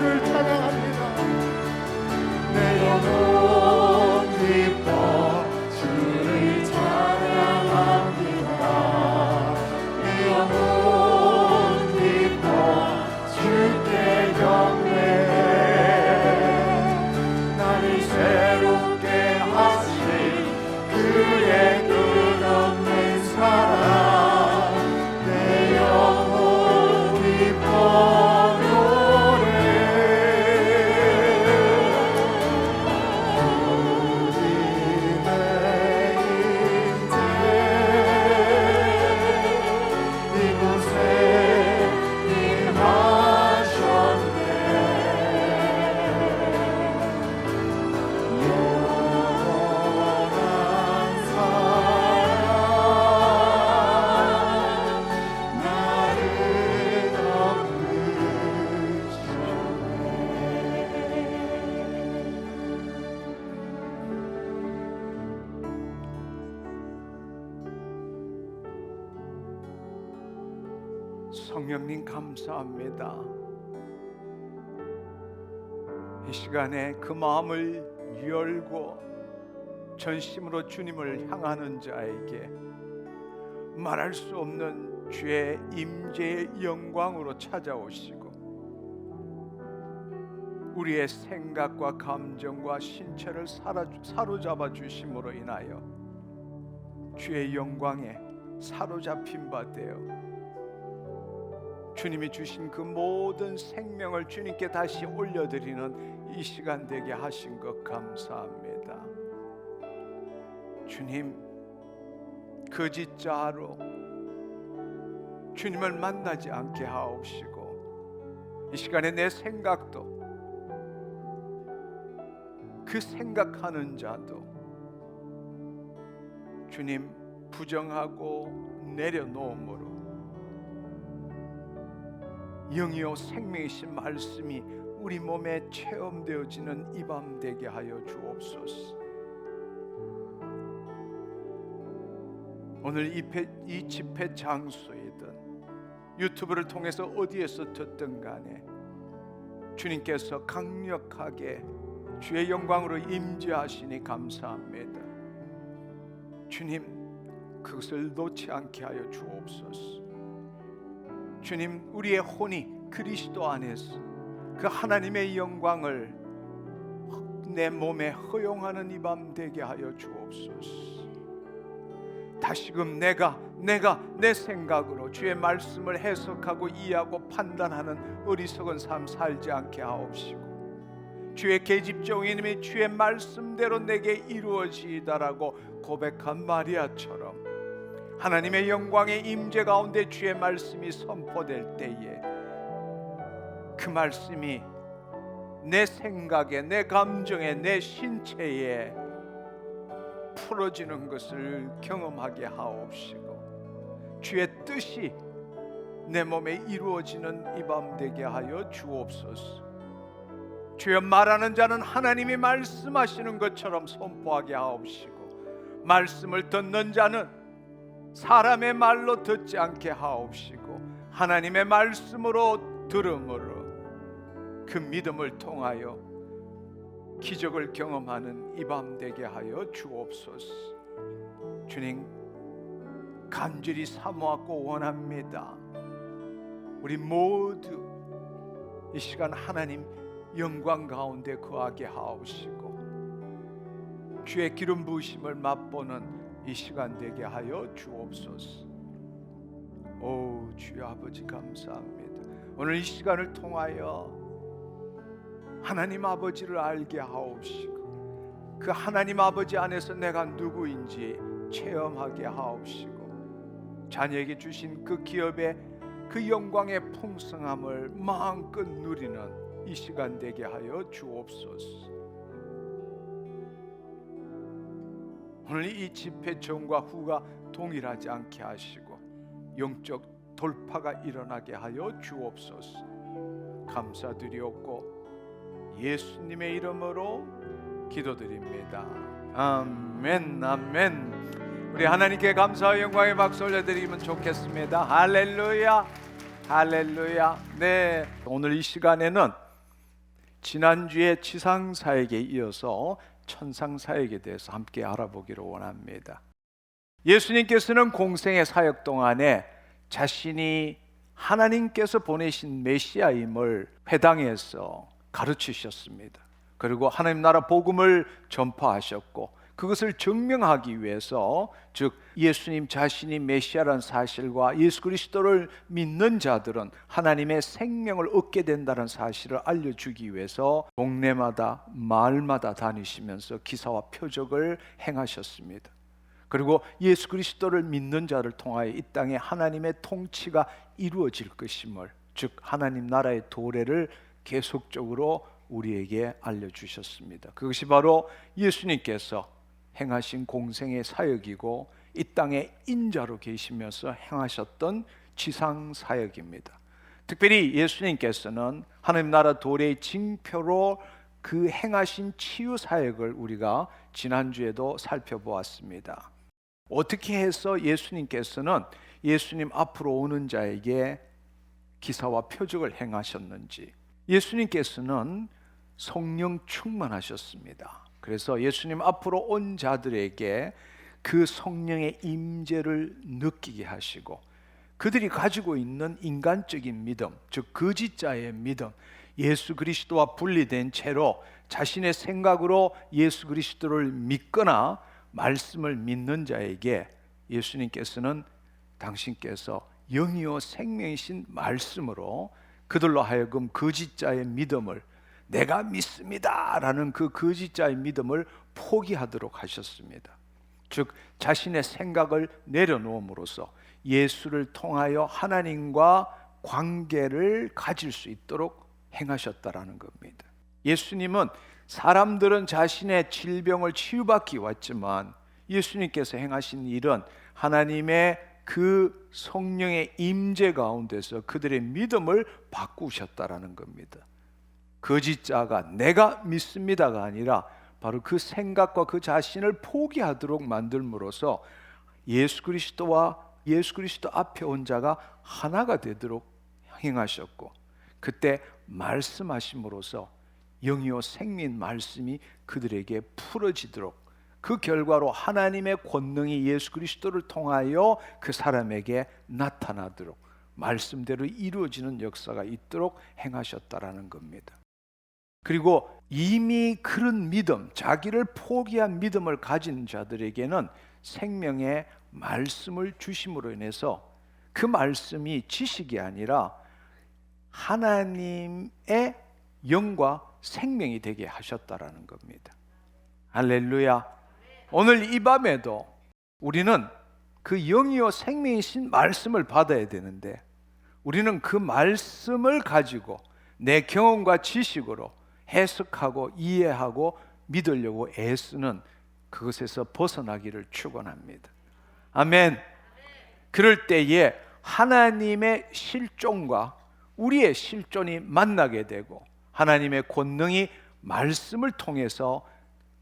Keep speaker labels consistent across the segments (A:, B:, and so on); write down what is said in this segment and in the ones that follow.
A: 주를 찬양합니다. 내 영혼 기뻐 주를 찬양합니다. 내 영혼 기뻐 주께 경배해. 나를 새롭게 하신 그의 끝없는 사랑, 내 영혼 기뻐 노래해. 성령님 감사합니다. 이 시간에 그 마음을 열고 전심으로 주님을 향하는 자에게 말할 수 없는 주의 임재의 영광으로 찾아오시고 우리의 생각과 감정과 신체를 사로잡아 주심으로 인하여 주의 영광에 사로잡힌 바 되어 주님이 주신 그 모든 생명을 주님께 다시 올려드리는 이 시간 되게 하신 것 감사합니다. 주님, 거짓자로 주님을 만나지 않게 하옵시고 이 시간에 내 생각도 그 생각하는 자도 주님 부정하고 내려놓음으로 영이요 생명이신 말씀이 우리 몸에 체험되어지는 이 밤 되게 하여 주옵소서. 오늘 이 집회 장소이든 유튜브를 통해서 어디에서 듣든 간에 주님께서 강력하게 주의 영광으로 임재하시니 감사합니다. 주님, 그것을 놓지 않게 하여 주옵소서. 주님, 우리의 혼이 그리스도 안에서 그 하나님의 영광을 내 몸에 허용하는 이 밤 되게 하여 주옵소서. 다시금 내가 내 생각으로 주의 말씀을 해석하고 이해하고 판단하는 어리석은 삶 살지 않게 하옵시고 주의 계집종이님이 주의 말씀대로 내게 이루어지이다라고 고백한 마리아처럼 하나님의 영광의 임재 가운데 주의 말씀이 선포될 때에 그 말씀이 내 생각에, 내 감정에, 내 신체에 풀어지는 것을 경험하게 하옵시고 주의 뜻이 내 몸에 이루어지는 이 밤 되게 하여 주옵소서. 주여, 말하는 자는 하나님이 말씀하시는 것처럼 선포하게 하옵시고 말씀을 듣는 자는 사람의 말로 듣지 않게 하옵시고 하나님의 말씀으로 들음으로 그 믿음을 통하여 기적을 경험하는 이 밤 되게 하여 주옵소서. 주님, 간절히 사모하고 원합니다. 우리 모두 이 시간 하나님 영광 가운데 거하게 하옵시고 주의 기름 부으심을 맛보는 이 시간 되게 하여 주옵소서. 오 주여 아버지 감사합니다. 오늘 이 시간을 통하여 하나님 아버지를 알게 하옵시고 그 하나님 아버지 안에서 내가 누구인지 체험하게 하옵시고 자녀에게 주신 그 기업의 그 영광의 풍성함을 마음껏 누리는 이 시간 되게 하여 주옵소서. 오늘 이 집회 전과 후가 동일하지 않게 하시고 영적 돌파가 일어나게 하여 주옵소서. 감사드리옵고 예수님의 이름으로 기도드립니다. 아멘 아멘. 우리 하나님께 감사와 영광의 박수 올려드리면 좋겠습니다. 할렐루야 할렐루야. 네, 오늘 이 시간에는 지난주에 지상사역에 이어서 천상사역에 대해서 함께 알아보기를 원합니다. 예수님께서는 공생의 사역 동안에 자신이 하나님께서 보내신 메시아임을 회당에서 가르치셨습니다. 그리고 하나님 나라 복음을 전파하셨고, 그것을 증명하기 위해서, 즉 예수님 자신이 메시아라는 사실과 예수 그리스도를 믿는 자들은 하나님의 생명을 얻게 된다는 사실을 알려주기 위해서 동네마다 마을마다 다니시면서 기사와 표적을 행하셨습니다. 그리고 예수 그리스도를 믿는 자를 통하여 이 땅에 하나님의 통치가 이루어질 것임을, 즉 하나님 나라의 도래를 계속적으로 우리에게 알려주셨습니다. 그것이 바로 예수님께서 행하신 공생의 사역이고, 이 땅에 인자로 계시면서 행하셨던 지상 사역입니다. 특별히 예수님께서는 하나님 나라 도래의 징표로 그 행하신 치유 사역을 우리가 지난주에도 살펴보았습니다. 어떻게 해서 예수님께서는 예수님 앞으로 오는 자에게 기사와 표적을 행하셨는지, 예수님께서는 성령 충만하셨습니다. 그래서 예수님 앞으로 온 자들에게 그 성령의 임재를 느끼게 하시고, 그들이 가지고 있는 인간적인 믿음, 즉 거짓자의 믿음, 예수 그리스도와 분리된 채로 자신의 생각으로 예수 그리스도를 믿거나 말씀을 믿는 자에게 예수님께서는 당신께서 영이요 생명이신 말씀으로 그들로 하여금 거짓자의 믿음을, 내가 믿습니다 라는 그 거짓자의 믿음을 포기하도록 하셨습니다. 즉 자신의 생각을 내려놓음으로써 예수를 통하여 하나님과 관계를 가질 수 있도록 행하셨다라는 겁니다. 예수님은, 사람들은 자신의 질병을 치유받기 왔지만 예수님께서 행하신 일은 하나님의 그 성령의 임재 가운데서 그들의 믿음을 바꾸셨다라는 겁니다. 거짓자가 내가 믿습니다가 아니라 바로 그 생각과 그 자신을 포기하도록 만들므로써 예수 그리스도와 예수 그리스도 앞에 온 자가 하나가 되도록 행하셨고, 그때 말씀하심으로써 영이요 생민 말씀이 그들에게 풀어지도록, 그 결과로 하나님의 권능이 예수 그리스도를 통하여 그 사람에게 나타나도록 말씀대로 이루어지는 역사가 있도록 행하셨다라는 겁니다. 그리고 이미 그런 믿음, 자기를 포기한 믿음을 가진 자들에게는 생명의 말씀을 주심으로 인해서 그 말씀이 지식이 아니라 하나님의 영과 생명이 되게 하셨다라는 겁니다. 할렐루야. 오늘 이 밤에도 우리는 그 영이요 생명이신 말씀을 받아야 되는데, 우리는 그 말씀을 가지고 내 경험과 지식으로 해석하고 이해하고 믿으려고 애쓰는 그것에서 벗어나기를 축원합니다. 아멘. 그럴 때에 하나님의 실존과 우리의 실존이 만나게 되고, 하나님의 권능이 말씀을 통해서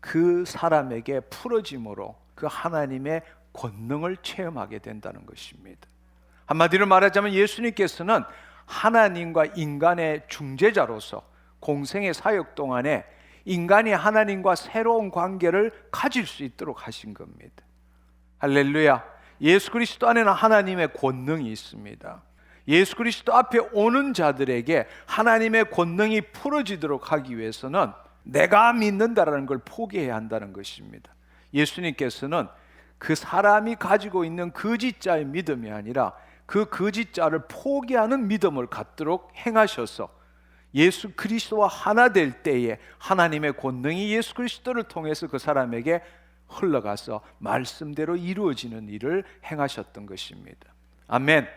A: 그 사람에게 풀어짐으로 그 하나님의 권능을 체험하게 된다는 것입니다. 한마디로 말하자면 예수님께서는 하나님과 인간의 중재자로서 공생의 사역 동안에 인간이 하나님과 새로운 관계를 가질 수 있도록 하신 겁니다. 할렐루야. 예수 그리스도 안에는 하나님의 권능이 있습니다. 예수 그리스도 앞에 오는 자들에게 하나님의 권능이 풀어지도록 하기 위해서는 내가 믿는다라는 걸 포기해야 한다는 것입니다. 예수님께서는 그 사람이 가지고 있는 거짓자의 믿음이 아니라 그 거짓자를 포기하는 믿음을 갖도록 행하셔서 예수 그리스도와 하나 될 때에 하나님의 권능이 예수 그리스도를 통해서 그 사람에게 흘러가서 말씀대로 이루어지는 일을 행하셨던 것입니다. 아멘.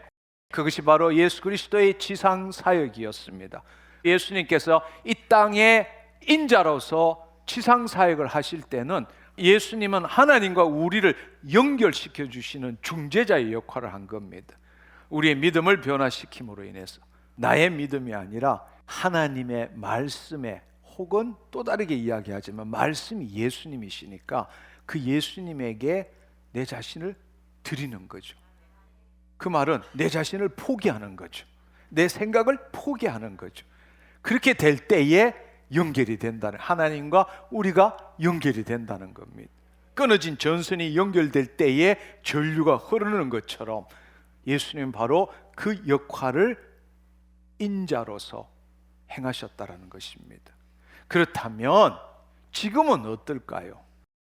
A: 그것이 바로 예수 그리스도의 지상 사역이었습니다. 예수님께서 이 땅에 인자로서 지상 사역을 하실 때는 예수님은 하나님과 우리를 연결시켜 주시는 중재자의 역할을 한 겁니다. 우리의 믿음을 변화시킴으로 인해서 나의 믿음이 아니라 하나님의 말씀에, 혹은 또 다르게 이야기하지만 말씀이 예수님이시니까 그 예수님에게 내 자신을 드리는 거죠. 그 말은 내 자신을 포기하는 거죠. 내 생각을 포기하는 거죠. 그렇게 될 때에 연결이 된다는, 하나님과 우리가 연결이 된다는 겁니다. 끊어진 전선이 연결될 때에 전류가 흐르는 것처럼 예수님 바로 그 역할을 인자로서 행하셨다라는 것입니다. 그렇다면 지금은 어떨까요?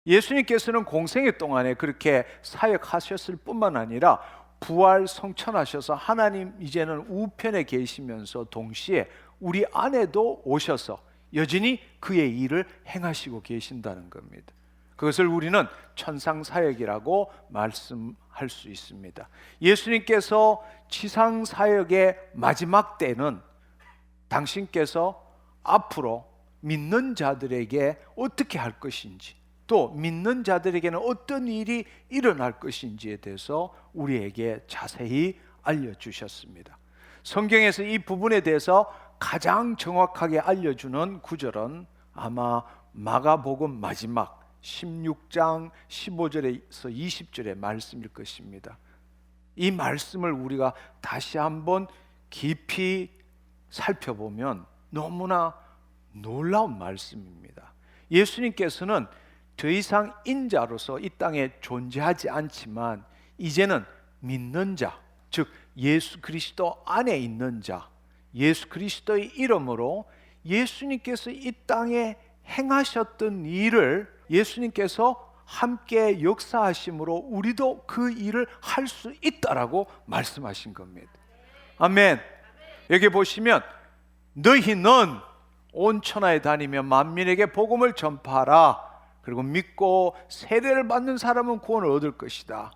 A: 예수님께서는 공생애 동안에 그렇게 사역하셨을 뿐만 아니라 부활 성천하셔서 하나님 이제는 우편에 계시면서 동시에 우리 안에도 오셔서 여전히 그의 일을 행하시고 계신다는 겁니다. 그것을 우리는 천상사역이라고 말씀할 수 있습니다. 예수님께서 지상사역의 마지막 때는 당신께서 앞으로 믿는 자들에게 어떻게 할 것인지, 또 믿는 자들에게는 어떤 일이 일어날 것인지에 대해서 우리에게 자세히 알려주셨습니다. 성경에서 이 부분에 대해서 가장 정확하게 알려주는 구절은 아마 마가복음 마지막 16장 15절에서 20절의 말씀일 것입니다. 이 말씀을 우리가 다시 한번 깊이 살펴보면 너무나 놀라운 말씀입니다. 예수님께서는 더 이상 인자로서 이 땅에 존재하지 않지만 이제는 믿는 자, 즉 예수 그리스도 안에 있는 자, 예수 그리스도의 이름으로 예수님께서 이 땅에 행하셨던 일을 예수님께서 함께 역사하심으로 우리도 그 일을 할 수 있다라고 말씀하신 겁니다. 아멘. 여기 보시면 너희는 온 천하에 다니며 만민에게 복음을 전파하라. 그리고 믿고 세례를 받는 사람은 구원을 얻을 것이다.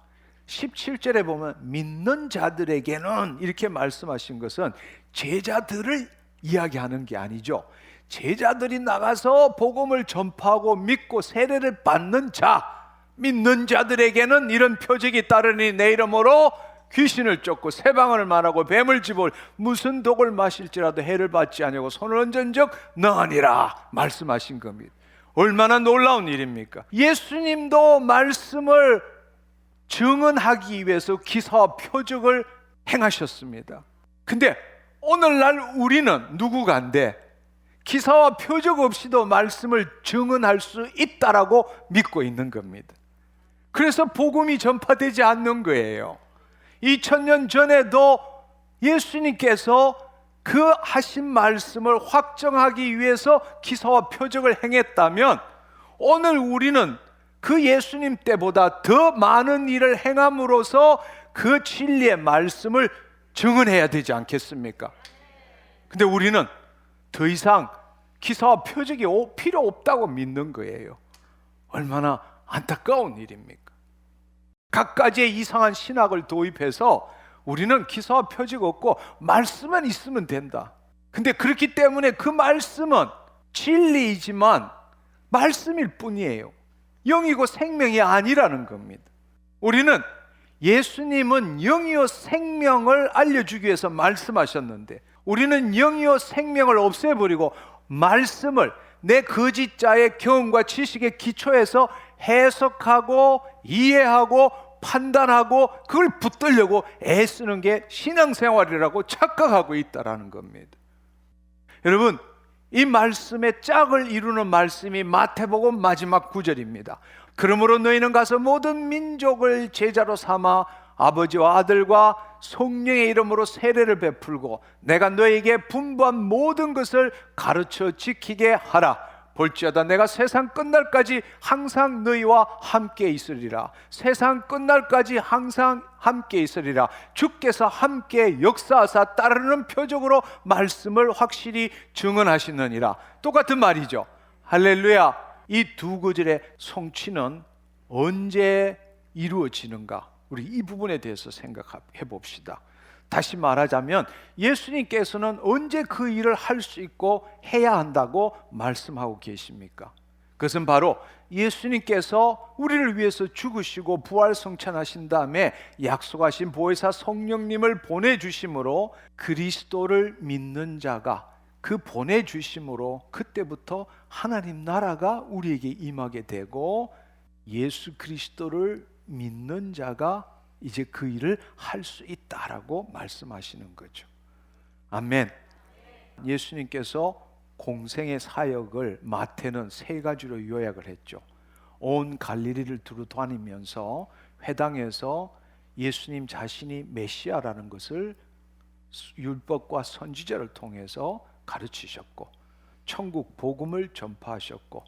A: 17절에 보면 믿는 자들에게는 이렇게 말씀하신 것은 제자들을 이야기하는 게 아니죠. 제자들이 나가서 복음을 전파하고 믿고 세례를 받는 자, 믿는 자들에게는 이런 표적이 따르니 내 이름으로 귀신을 쫓고 새 방언을 말하고 뱀을 집을 무슨 독을 마실지라도 해를 받지 아니하고 손을 얹은 적 너하니라 말씀하신 겁니다. 얼마나 놀라운 일입니까? 예수님도 말씀을 증언하기 위해서 기사와 표적을 행하셨습니다. 근데 오늘날 우리는 누구간데 기사와 표적 없이도 말씀을 증언할 수 있다라고 믿고 있는 겁니다. 그래서 복음이 전파되지 않는 거예요. 2000년 전에도 예수님께서 그 하신 말씀을 확정하기 위해서 기사와 표적을 행했다면 오늘 우리는 그 예수님 때보다 더 많은 일을 행함으로써 그 진리의 말씀을 증언해야 되지 않겠습니까? 근데 우리는 더 이상 기사와 표적이 필요 없다고 믿는 거예요. 얼마나 안타까운 일입니까? 각가지의 이상한 신학을 도입해서 우리는 기사와 표적 없고 말씀만 있으면 된다. 근데 그렇기 때문에 그 말씀은 진리이지만 말씀일 뿐이에요. 영이고 생명이 아니라는 겁니다. 우리는 예수님은 영이요 생명을 알려주기 위해서 말씀하셨는데 우리는 영이요 생명을 없애버리고 말씀을 내 거짓자의 경험과 지식의 기초에서 해석하고 이해하고 판단하고 그걸 붙들려고 애쓰는 게 신앙생활이라고 착각하고 있다라는 겁니다. 여러분, 이 말씀의 짝을 이루는 말씀이 마태복음 마지막 구절입니다. 그러므로 너희는 가서 모든 민족을 제자로 삼아 아버지와 아들과 성령의 이름으로 세례를 베풀고 내가 너희에게 분부한 모든 것을 가르쳐 지키게 하라. 볼지어다 내가 세상 끝날까지 항상 너희와 함께 있으리라. 세상 끝날까지 항상 함께 있으리라. 주께서 함께 역사하사 따르는 표적으로 말씀을 확실히 증언하시느니라. 똑같은 말이죠. 할렐루야. 이 두 구절의 성취는 언제 이루어지는가? 우리 이 부분에 대해서 생각해 봅시다. 다시 말하자면 예수님께서는 언제 그 일을 할 수 있고 해야 한다고 말씀하고 계십니까? 그것은 바로 예수님께서 우리를 위해서 죽으시고 부활성천하신 다음에 약속하신 보혜사 성령님을 보내주심으로 그리스도를 믿는 자가 그 보내주심으로 그때부터 하나님 나라가 우리에게 임하게 되고 예수 그리스도를 믿는 자가 이제 그 일을 할 수 있다라고 말씀하시는 거죠. 아멘. 예수님께서 공생의 사역을 마태는 세 가지로 요약을 했죠. 온 갈릴리를 두루 다니면서 회당에서 예수님 자신이 메시아라는 것을 율법과 선지자를 통해서 가르치셨고, 천국 복음을 전파하셨고,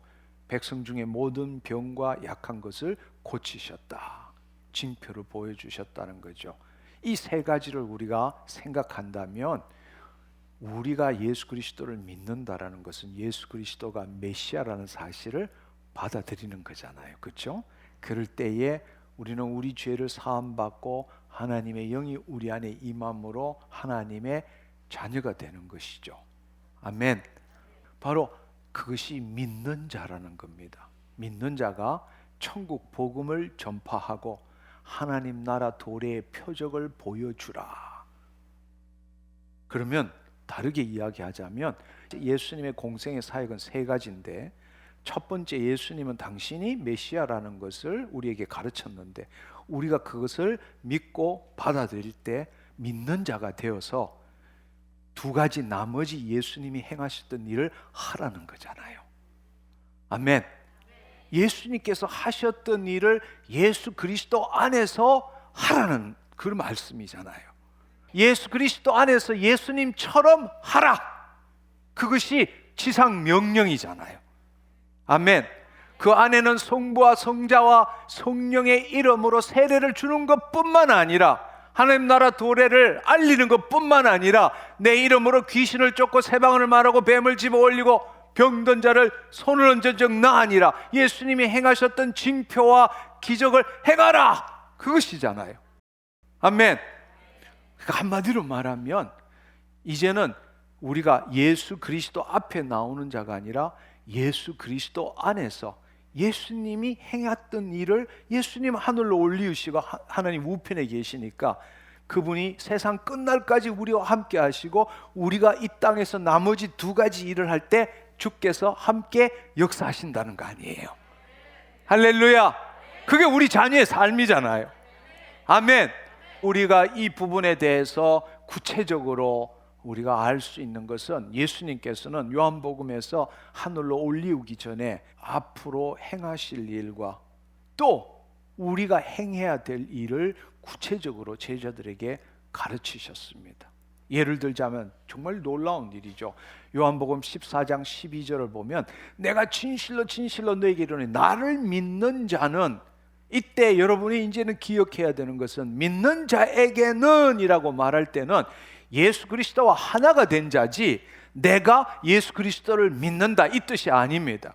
A: 백성 중에 모든 병과 약한 것을 고치셨다, 징표를 보여주셨다는 거죠. 이 세 가지를 우리가 생각한다면, 우리가 예수 그리스도를 믿는다라는 것은 예수 그리스도가 메시아라는 사실을 받아들이는 거잖아요. 그렇죠? 그럴 때에 우리는 우리 죄를 사함받고 하나님의 영이 우리 안에 임함으로 하나님의 자녀가 되는 것이죠. 아멘. 바로 그것이 믿는 자라는 겁니다. 믿는 자가 천국 복음을 전파하고 하나님 나라 도래의 표적을 보여주라. 그러면 다르게 이야기하자면 예수님의 공생의 사역은 세 가지인데, 첫 번째, 예수님은 당신이 메시아라는 것을 우리에게 가르쳤는데, 우리가 그것을 믿고 받아들일 때 믿는 자가 되어서 두 가지 나머지 예수님이 행하셨던 일을 하라는 거잖아요. 아멘. 예수님께서 하셨던 일을 예수 그리스도 안에서 하라는 그 말씀이잖아요. 예수 그리스도 안에서 예수님처럼 하라. 그것이 지상 명령이잖아요. 아멘. 그 안에는 성부와 성자와 성령의 이름으로 세례를 주는 것뿐만 아니라, 하나님 나라 도래를 알리는 것뿐만 아니라, 내 이름으로 귀신을 쫓고 새방언을 말하고 뱀을 집어 올리고 병든 자를 손을 얹은 적 나 아니라, 예수님이 행하셨던 징표와 기적을 행하라, 그것이잖아요. 아멘. 그러니까 한마디로 말하면 이제는 우리가 예수 그리스도 앞에 나오는 자가 아니라 예수 그리스도 안에서 예수님이 행했던 일을, 예수님 하늘로 올리우시고 하나님 우편에 계시니까 그분이 세상 끝날까지 우리와 함께 하시고, 우리가 이 땅에서 나머지 두 가지 일을 할 때 주께서 함께 역사하신다는 거 아니에요. 할렐루야. 그게 우리 자녀의 삶이잖아요. 아멘. 우리가 이 부분에 대해서 구체적으로 우리가 알 수 있는 것은, 예수님께서는 요한복음에서 하늘로 올리우기 전에 앞으로 행하실 일과 또 우리가 행해야 될 일을 구체적으로 제자들에게 가르치셨습니다. 예를 들자면 정말 놀라운 일이죠. 요한복음 14장 12절을 보면, 내가 진실로 진실로 너에게 이르노니 나를 믿는 자는, 이때 여러분이 이제는 기억해야 되는 것은, 믿는 자에게는 이라고 말할 때는 예수 그리스도와 하나가 된 자지, 내가 예수 그리스도를 믿는다 이 뜻이 아닙니다.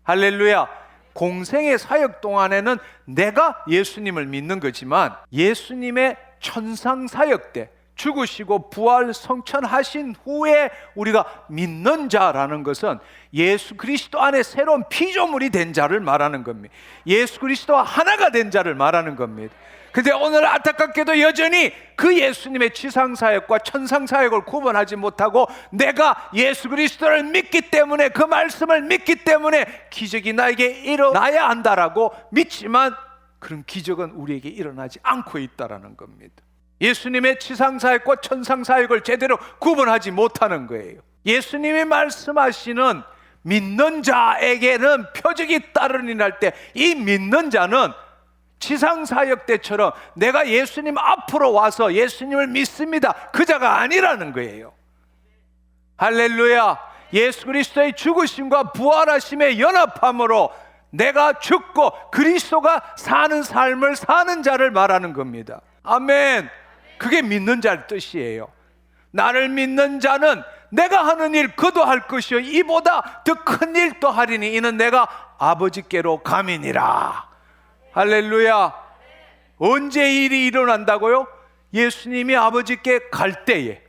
A: 할렐루야. 공생의 사역 동안에는 내가 예수님을 믿는 거지만, 예수님의 천상 사역 때 죽으시고 부활 성천하신 후에 우리가 믿는 자라는 것은 예수 그리스도 안에 새로운 피조물이 된 자를 말하는 겁니다. 예수 그리스도와 하나가 된 자를 말하는 겁니다. 근데 오늘 안타깝게도 여전히 그 예수님의 지상사역과 천상사역을 구분하지 못하고, 내가 예수 그리스도를 믿기 때문에, 그 말씀을 믿기 때문에 기적이 나에게 일어나야 한다라고 믿지만, 그런 기적은 우리에게 일어나지 않고 있다라는 겁니다. 예수님의 지상사역과 천상사역을 제대로 구분하지 못하는 거예요. 예수님이 말씀하시는 믿는 자에게는 표적이 따르니 할 때, 이 믿는 자는 지상사역 때처럼 내가 예수님 앞으로 와서 예수님을 믿습니다, 그 자가 아니라는 거예요. 할렐루야. 예수 그리스도의 죽으심과 부활하심의 연합함으로 내가 죽고 그리스도가 사는 삶을 사는 자를 말하는 겁니다. 아멘. 그게 믿는 자의 뜻이에요. 나를 믿는 자는 내가 하는 일 그도 할 것이요 이보다 더 큰 일도 하리니 이는 내가 아버지께로 감이니라. 할렐루야. 언제 일이 일어난다고요? 예수님이 아버지께 갈 때에,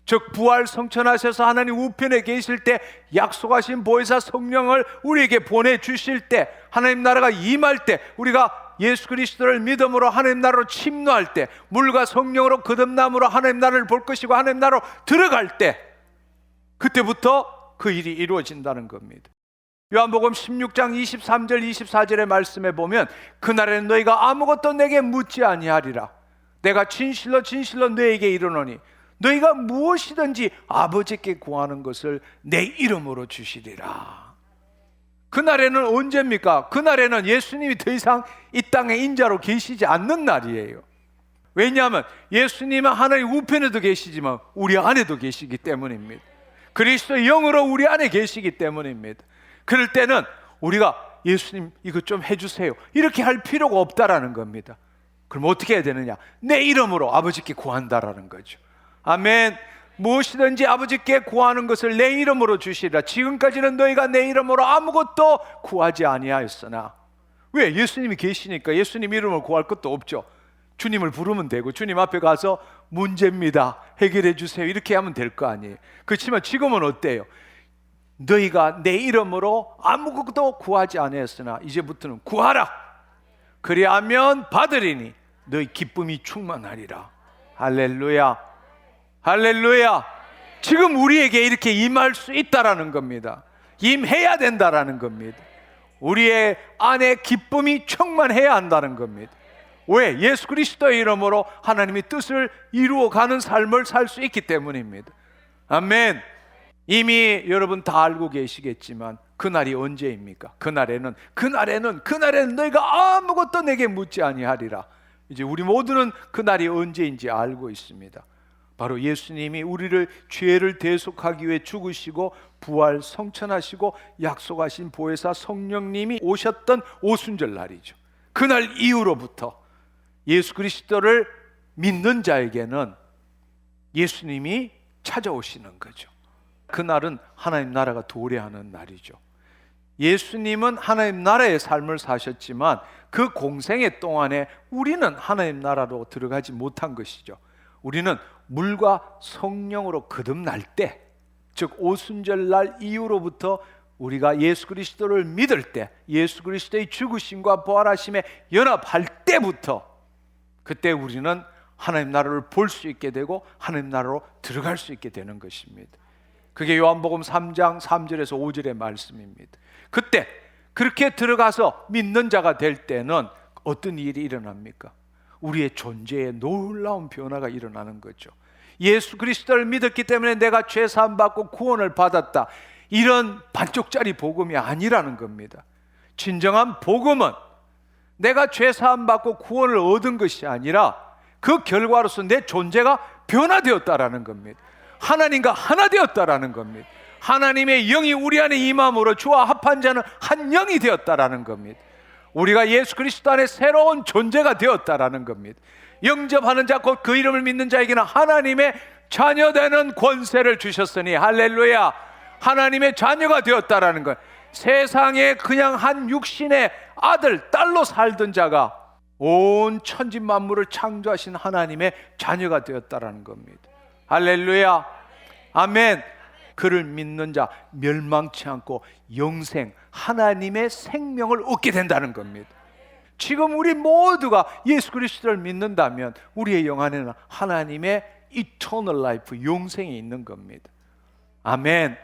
A: 즉 부활 성천하셔서 하나님 우편에 계실 때 약속하신 보혜사 성령을 우리에게 보내주실 때, 하나님 나라가 임할 때, 우리가 예수 그리스도를 믿음으로 하나님 나라로 침노할 때, 물과 성령으로 거듭남으로 하나님 나라를 볼 것이고 하나님 나라로 들어갈 때, 그때부터 그 일이 이루어진다는 겁니다. 요한복음 16장 23절 24절의 말씀에 보면, 그날에는 너희가 아무것도 내게 묻지 아니하리라. 내가 진실로 진실로 너에게 이르노니 너희가 무엇이든지 아버지께 구하는 것을 내 이름으로 주시리라. 그날에는 언제입니까? 그날에는 예수님이 더 이상 이 땅에 인자로 계시지 않는 날이에요. 왜냐하면 예수님은 하나님 우편에도 계시지만 우리 안에도 계시기 때문입니다. 그리스도의 영으로 우리 안에 계시기 때문입니다. 그럴 때는 우리가 예수님 이것 좀 해주세요 이렇게 할 필요가 없다라는 겁니다. 그럼 어떻게 해야 되느냐? 내 이름으로 아버지께 구한다라는 거죠. 아멘. 무엇이든지 아버지께 구하는 것을 내 이름으로 주시리라. 지금까지는 너희가 내 이름으로 아무것도 구하지 아니하였으나, 왜? 예수님이 계시니까 예수님 이름으로 구할 것도 없죠. 주님을 부르면 되고 주님 앞에 가서 문제입니다 해결해 주세요 이렇게 하면 될 거 아니에요. 그렇지만 지금은 어때요? 너희가 내 이름으로 아무것도 구하지 아니하였으나 이제부터는 구하라. 그리하면 받으리니 너희 기쁨이 충만하리라. 할렐루야, 할렐루야. 지금 우리에게 이렇게 임할 수 있다라는 겁니다. 임해야 된다라는 겁니다. 우리의 안에 기쁨이 충만해야 한다는 겁니다. 왜? 예수 그리스도의 이름으로 하나님의 뜻을 이루어가는 삶을 살 수 있기 때문입니다. 아멘. 이미 여러분 다 알고 계시겠지만 그날이 언제입니까? 그날에는 너희가 아무것도 내게 묻지 아니하리라. 이제 우리 모두는 그날이 언제인지 알고 있습니다. 바로 예수님이 우리를 죄를 대속하기 위해 죽으시고 부활 성천하시고 약속하신 보혜사 성령님이 오셨던 오순절 날이죠. 그날 이후로부터 예수 그리스도를 믿는 자에게는 예수님이 찾아오시는 거죠. 그날은 하나님 나라가 도래하는 날이죠. 예수님은 하나님 나라의 삶을 사셨지만 그 공생애 동안에 우리는 하나님 나라로 들어가지 못한 것이죠. 우리는 물과 성령으로 거듭날 때, 즉 오순절 날 이후로부터 우리가 예수 그리스도를 믿을 때, 예수 그리스도의 죽으심과 부활하심에 연합할 때부터, 그때 우리는 하나님 나라를 볼 수 있게 되고 하나님 나라로 들어갈 수 있게 되는 것입니다. 그게 요한복음 3장 3절에서 5절의 말씀입니다. 그때 그렇게 들어가서 믿는 자가 될 때는 어떤 일이 일어납니까? 우리의 존재에 놀라운 변화가 일어나는 거죠. 예수 그리스도를 믿었기 때문에 내가 죄 사함 받고 구원을 받았다, 이런 반쪽짜리 복음이 아니라는 겁니다. 진정한 복음은 내가 죄 사함 받고 구원을 얻은 것이 아니라 그 결과로서 내 존재가 변화되었다라는 겁니다. 하나님과 하나 되었다라는 겁니다. 하나님의 영이 우리 안에 임함으로 주와 합한 자는 한 영이 되었다라는 겁니다. 우리가 예수 그리스도 안에 새로운 존재가 되었다라는 겁니다. 영접하는 자, 곧 그 이름을 믿는 자에게는 하나님의 자녀되는 권세를 주셨으니, 할렐루야, 하나님의 자녀가 되었다라는 것. 세상에 그냥 한 육신의 아들, 딸로 살던 자가 온 천지 만물을 창조하신 하나님의 자녀가 되었다라는 겁니다. 할렐루야, 아멘. 그를 믿는 자 멸망치 않고 영생, 하나님의 생명을 얻게 된다는 겁니다. 지금 우리 모두가 예수 그리스도를 믿는다면 우리의 영 안에는 하나님의 eternal life, 영생이 있는 겁니다. 아멘.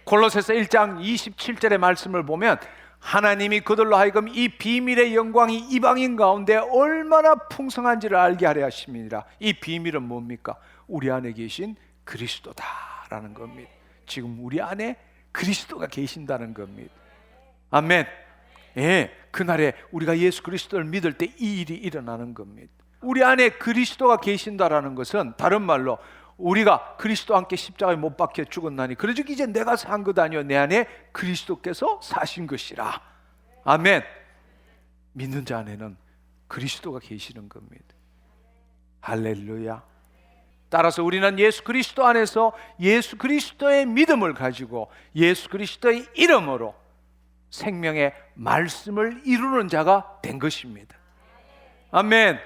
A: 골로새서 1장 27절의 말씀을 보면 하나님이 그들로 하여금 이 비밀의 영광이 이방인 가운데 얼마나 풍성한지를 알게 하려 하심이니라. 이 비밀은 뭡니까? 우리 안에 계신 그리스도다라는 겁니다. 지금 우리 안에 그리스도가 계신다는 겁니다. 아멘. 예, 그날에 우리가 예수 그리스도를 믿을 때 이 일이 일어나는 겁니다. 우리 안에 그리스도가 계신다라는 것은 다른 말로 우리가 그리스도와 함께 십자가에 못 박혀 죽었나니 그러즉 이제 내가 산 것 아니요 내 안에 그리스도께서 사신 것이라. 아멘. 믿는 자 안에는 그리스도가 계시는 겁니다. 할렐루야. 따라서 우리는 예수 그리스도 안에서 예수 그리스도의 믿음을 가지고 예수 그리스도의 이름으로 생명의 말씀을 이루는 자가 된 것입니다. 아멘.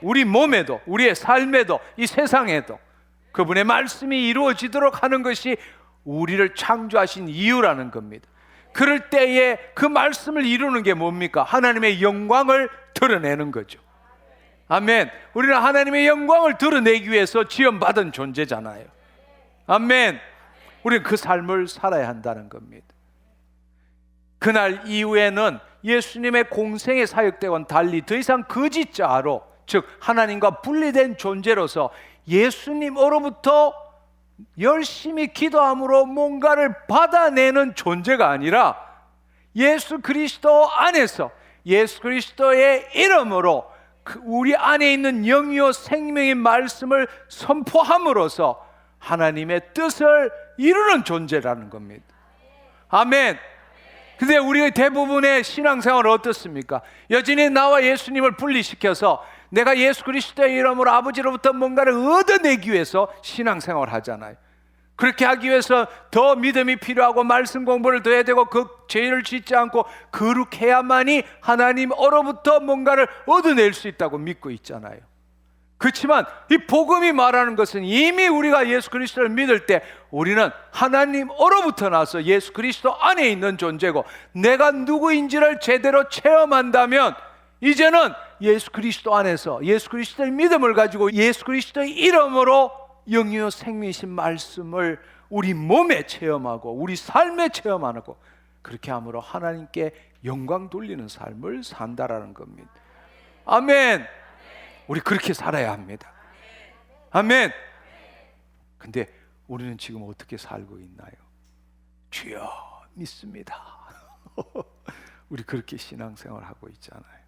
A: 우리 몸에도, 우리의 삶에도, 이 세상에도 그분의 말씀이 이루어지도록 하는 것이 우리를 창조하신 이유라는 겁니다. 그럴 때에 그 말씀을 이루는 게 뭡니까? 하나님의 영광을 드러내는 거죠. 아멘. 우리는 하나님의 영광을 드러내기 위해서 지음받은 존재잖아요. 아멘. 우리는 그 삶을 살아야 한다는 겁니다. 그날 이후에는 예수님의 공생의 사역대와는 달리 더 이상 거짓자로, 즉 하나님과 분리된 존재로서 예수님으로부터 열심히 기도함으로 뭔가를 받아내는 존재가 아니라 예수 그리스도 안에서 예수 그리스도의 이름으로 우리 안에 있는 영이요 생명의 말씀을 선포함으로써 하나님의 뜻을 이루는 존재라는 겁니다. 아멘. 근데 우리의 대부분의 신앙생활은 어떻습니까? 여전히 나와 예수님을 분리시켜서 내가 예수 그리스도의 이름으로 아버지로부터 뭔가를 얻어내기 위해서 신앙생활을 하잖아요. 그렇게 하기 위해서 더 믿음이 필요하고 말씀 공부를 더 해야 되고 그 죄를 짓지 않고 거룩해야만이 하나님으로부터 뭔가를 얻어낼 수 있다고 믿고 있잖아요. 그렇지만 이 복음이 말하는 것은 이미 우리가 예수 그리스도를 믿을 때 우리는 하나님으로부터 나서 예수 그리스도 안에 있는 존재고, 내가 누구인지를 제대로 체험한다면 이제는 예수 그리스도 안에서 예수 그리스도의 믿음을 가지고 예수 그리스도의 이름으로 영이요 생명이신 말씀을 우리 몸에 체험하고 우리 삶에 체험하고, 그렇게 함으로 하나님께 영광 돌리는 삶을 산다라는 겁니다. 아멘. 우리 그렇게 살아야 합니다. 아멘. 근데 우리는 지금 어떻게 살고 있나요? 주여 믿습니다. 우리 그렇게 신앙생활하고 있잖아요.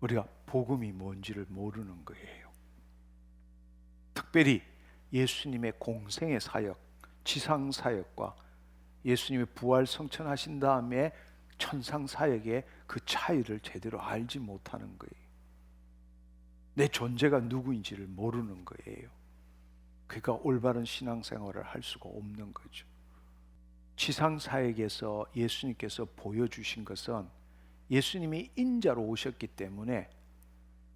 A: 우리가 복음이 뭔지를 모르는 거예요. 특별히 예수님의 공생의 사역, 지상 사역과 예수님의 부활 성천하신 다음에 천상 사역의 그 차이를 제대로 알지 못하는 거예요. 내 존재가 누구인지를 모르는 거예요. 그러니까 올바른 신앙생활을 할 수가 없는 거죠. 지상 사역에서 예수님께서 보여주신 것은 예수님이 인자로 오셨기 때문에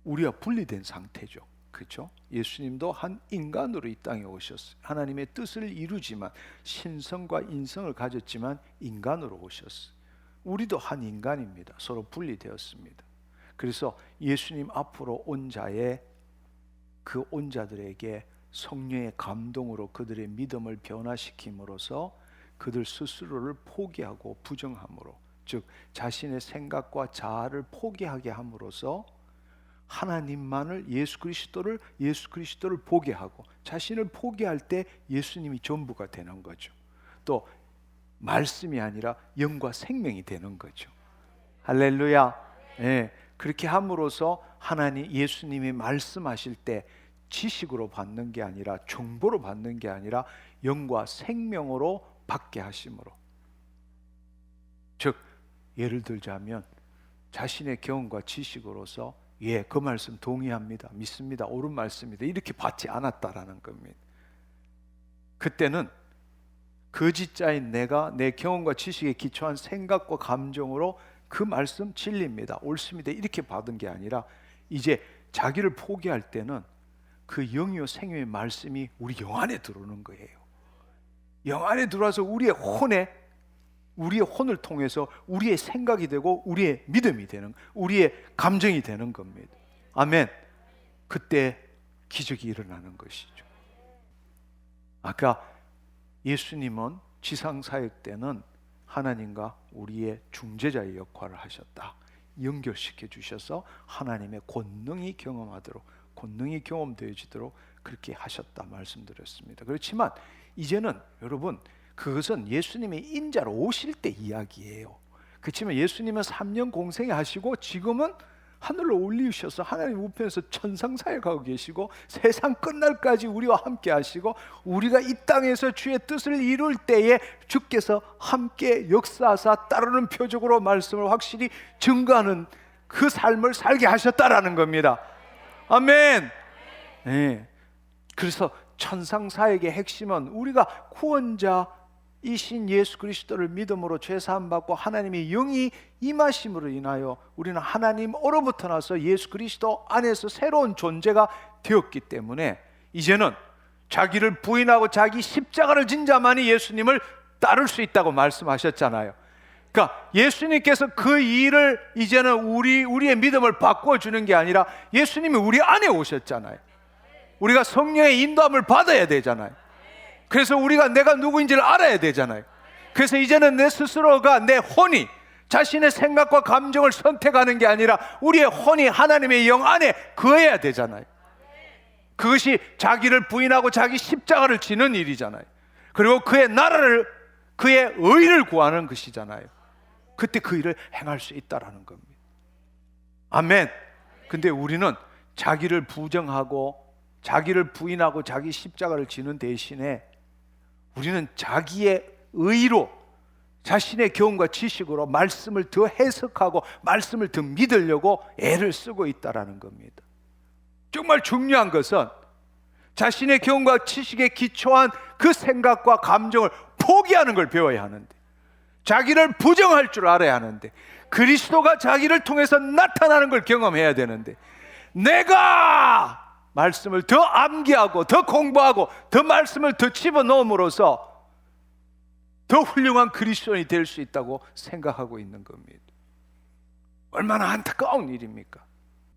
A: 우리와 분리된 상태죠. 그렇죠? 예수님도 한 인간으로 이 땅에 오셨어요. 하나님의 뜻을 이루지만 신성과 인성을 가졌지만 인간으로 오셨어요. 우리도 한 인간입니다. 서로 분리되었습니다. 그래서 예수님 앞으로 온 자의 그 온 자들에게 성령의 감동으로 그들의 믿음을 변화시킴으로써 그들 스스로를 포기하고 부정함으로, 즉 자신의 생각과 자아를 포기하게 함으로써 하나님만을 예수 그리스도를 보게 하고, 자신을 포기할 때 예수님이 전부가 되는 거죠. 또 말씀이 아니라 영과 생명이 되는 거죠. 할렐루야. 네. 그렇게 함으로써 하나님 예수님이 말씀하실 때 지식으로 받는 게 아니라 정보로 받는 게 아니라 영과 생명으로 받게 하심으로, 즉 예를 들자면 자신의 경험과 지식으로서 그 말씀 동의합니다, 믿습니다, 옳은 말씀입니다 이렇게 받지 않았다라는 겁니다. 그때는 거짓자인 내가 내 경험과 지식에 기초한 생각과 감정으로 그 말씀 진리입니다, 옳습니다 이렇게 받은 게 아니라 이제 자기를 포기할 때는 그 영이요 생명의 말씀이 우리 영 안에 들어오는 거예요. 영 안에 들어와서 우리의 혼을 통해서 우리의 생각이 되고 우리의 믿음이 되는, 우리의 감정이 되는 겁니다. 아멘. 그때 기적이 일어나는 것이죠. 아까 예수님은 지상 사역 때는 하나님과 우리의 중재자의 역할을 하셨다. 연결시켜 주셔서 하나님의 권능이 경험되어지도록 그렇게 하셨다 말씀드렸습니다. 그렇지만 이제는 여러분, 그것은 예수님이 인자로 오실 때 이야기예요. 그렇지만 예수님은 3년 공생에 하시고 지금은 하늘로 올리셔서 하나님 우편에서 천상 사역하고 계시고 세상 끝날까지 우리와 함께 하시고, 우리가 이 땅에서 주의 뜻을 이룰 때에 주께서 함께 역사하사 따르는 표적으로 말씀을 확실히 증거하는 그 삶을 살게 하셨다라는 겁니다. 아멘. 네. 그래서 천상 사역의 핵심은 우리가 구원자이신 예수 그리스도를 믿음으로 죄 사함 받고 하나님의 영이 임하심으로 인하여 우리는 하나님으로부터 나서 예수 그리스도 안에서 새로운 존재가 되었기 때문에 이제는 자기를 부인하고 자기 십자가를 진 자만이 예수님을 따를 수 있다고 말씀하셨잖아요. 그러니까 예수님께서 그 일을 이제는 우리의 믿음을 바꿔주는 게 아니라 예수님이 우리 안에 오셨잖아요. 우리가 성령의 인도함을 받아야 되잖아요. 그래서 우리가 내가 누구인지를 알아야 되잖아요. 그래서 이제는 내 스스로가, 내 혼이 자신의 생각과 감정을 선택하는 게 아니라 우리의 혼이 하나님의 영 안에 거해야 되잖아요. 그것이 자기를 부인하고 자기 십자가를 지는 일이잖아요. 그리고 그의 나라를, 그의 의를 구하는 것이잖아요. 그때 그 일을 행할 수 있다라는 겁니다. 아멘. 근데 우리는 자기를 부정하고 자기를 부인하고 자기 십자가를 지는 대신에 우리는 자기의 의로, 자신의 경험과 지식으로 말씀을 더 해석하고 말씀을 더 믿으려고 애를 쓰고 있다라는 겁니다. 정말 중요한 것은 자신의 경험과 지식에 기초한 그 생각과 감정을 포기하는 걸 배워야 하는데, 자기를 부정할 줄 알아야 하는데, 그리스도가 자기를 통해서 나타나는 걸 경험해야 되는데, 내가 말씀을 더 암기하고 더 공부하고 더 말씀을 더 집어넣음으로써 더 훌륭한 그리스도인이 될 수 있다고 생각하고 있는 겁니다. 얼마나 안타까운 일입니까?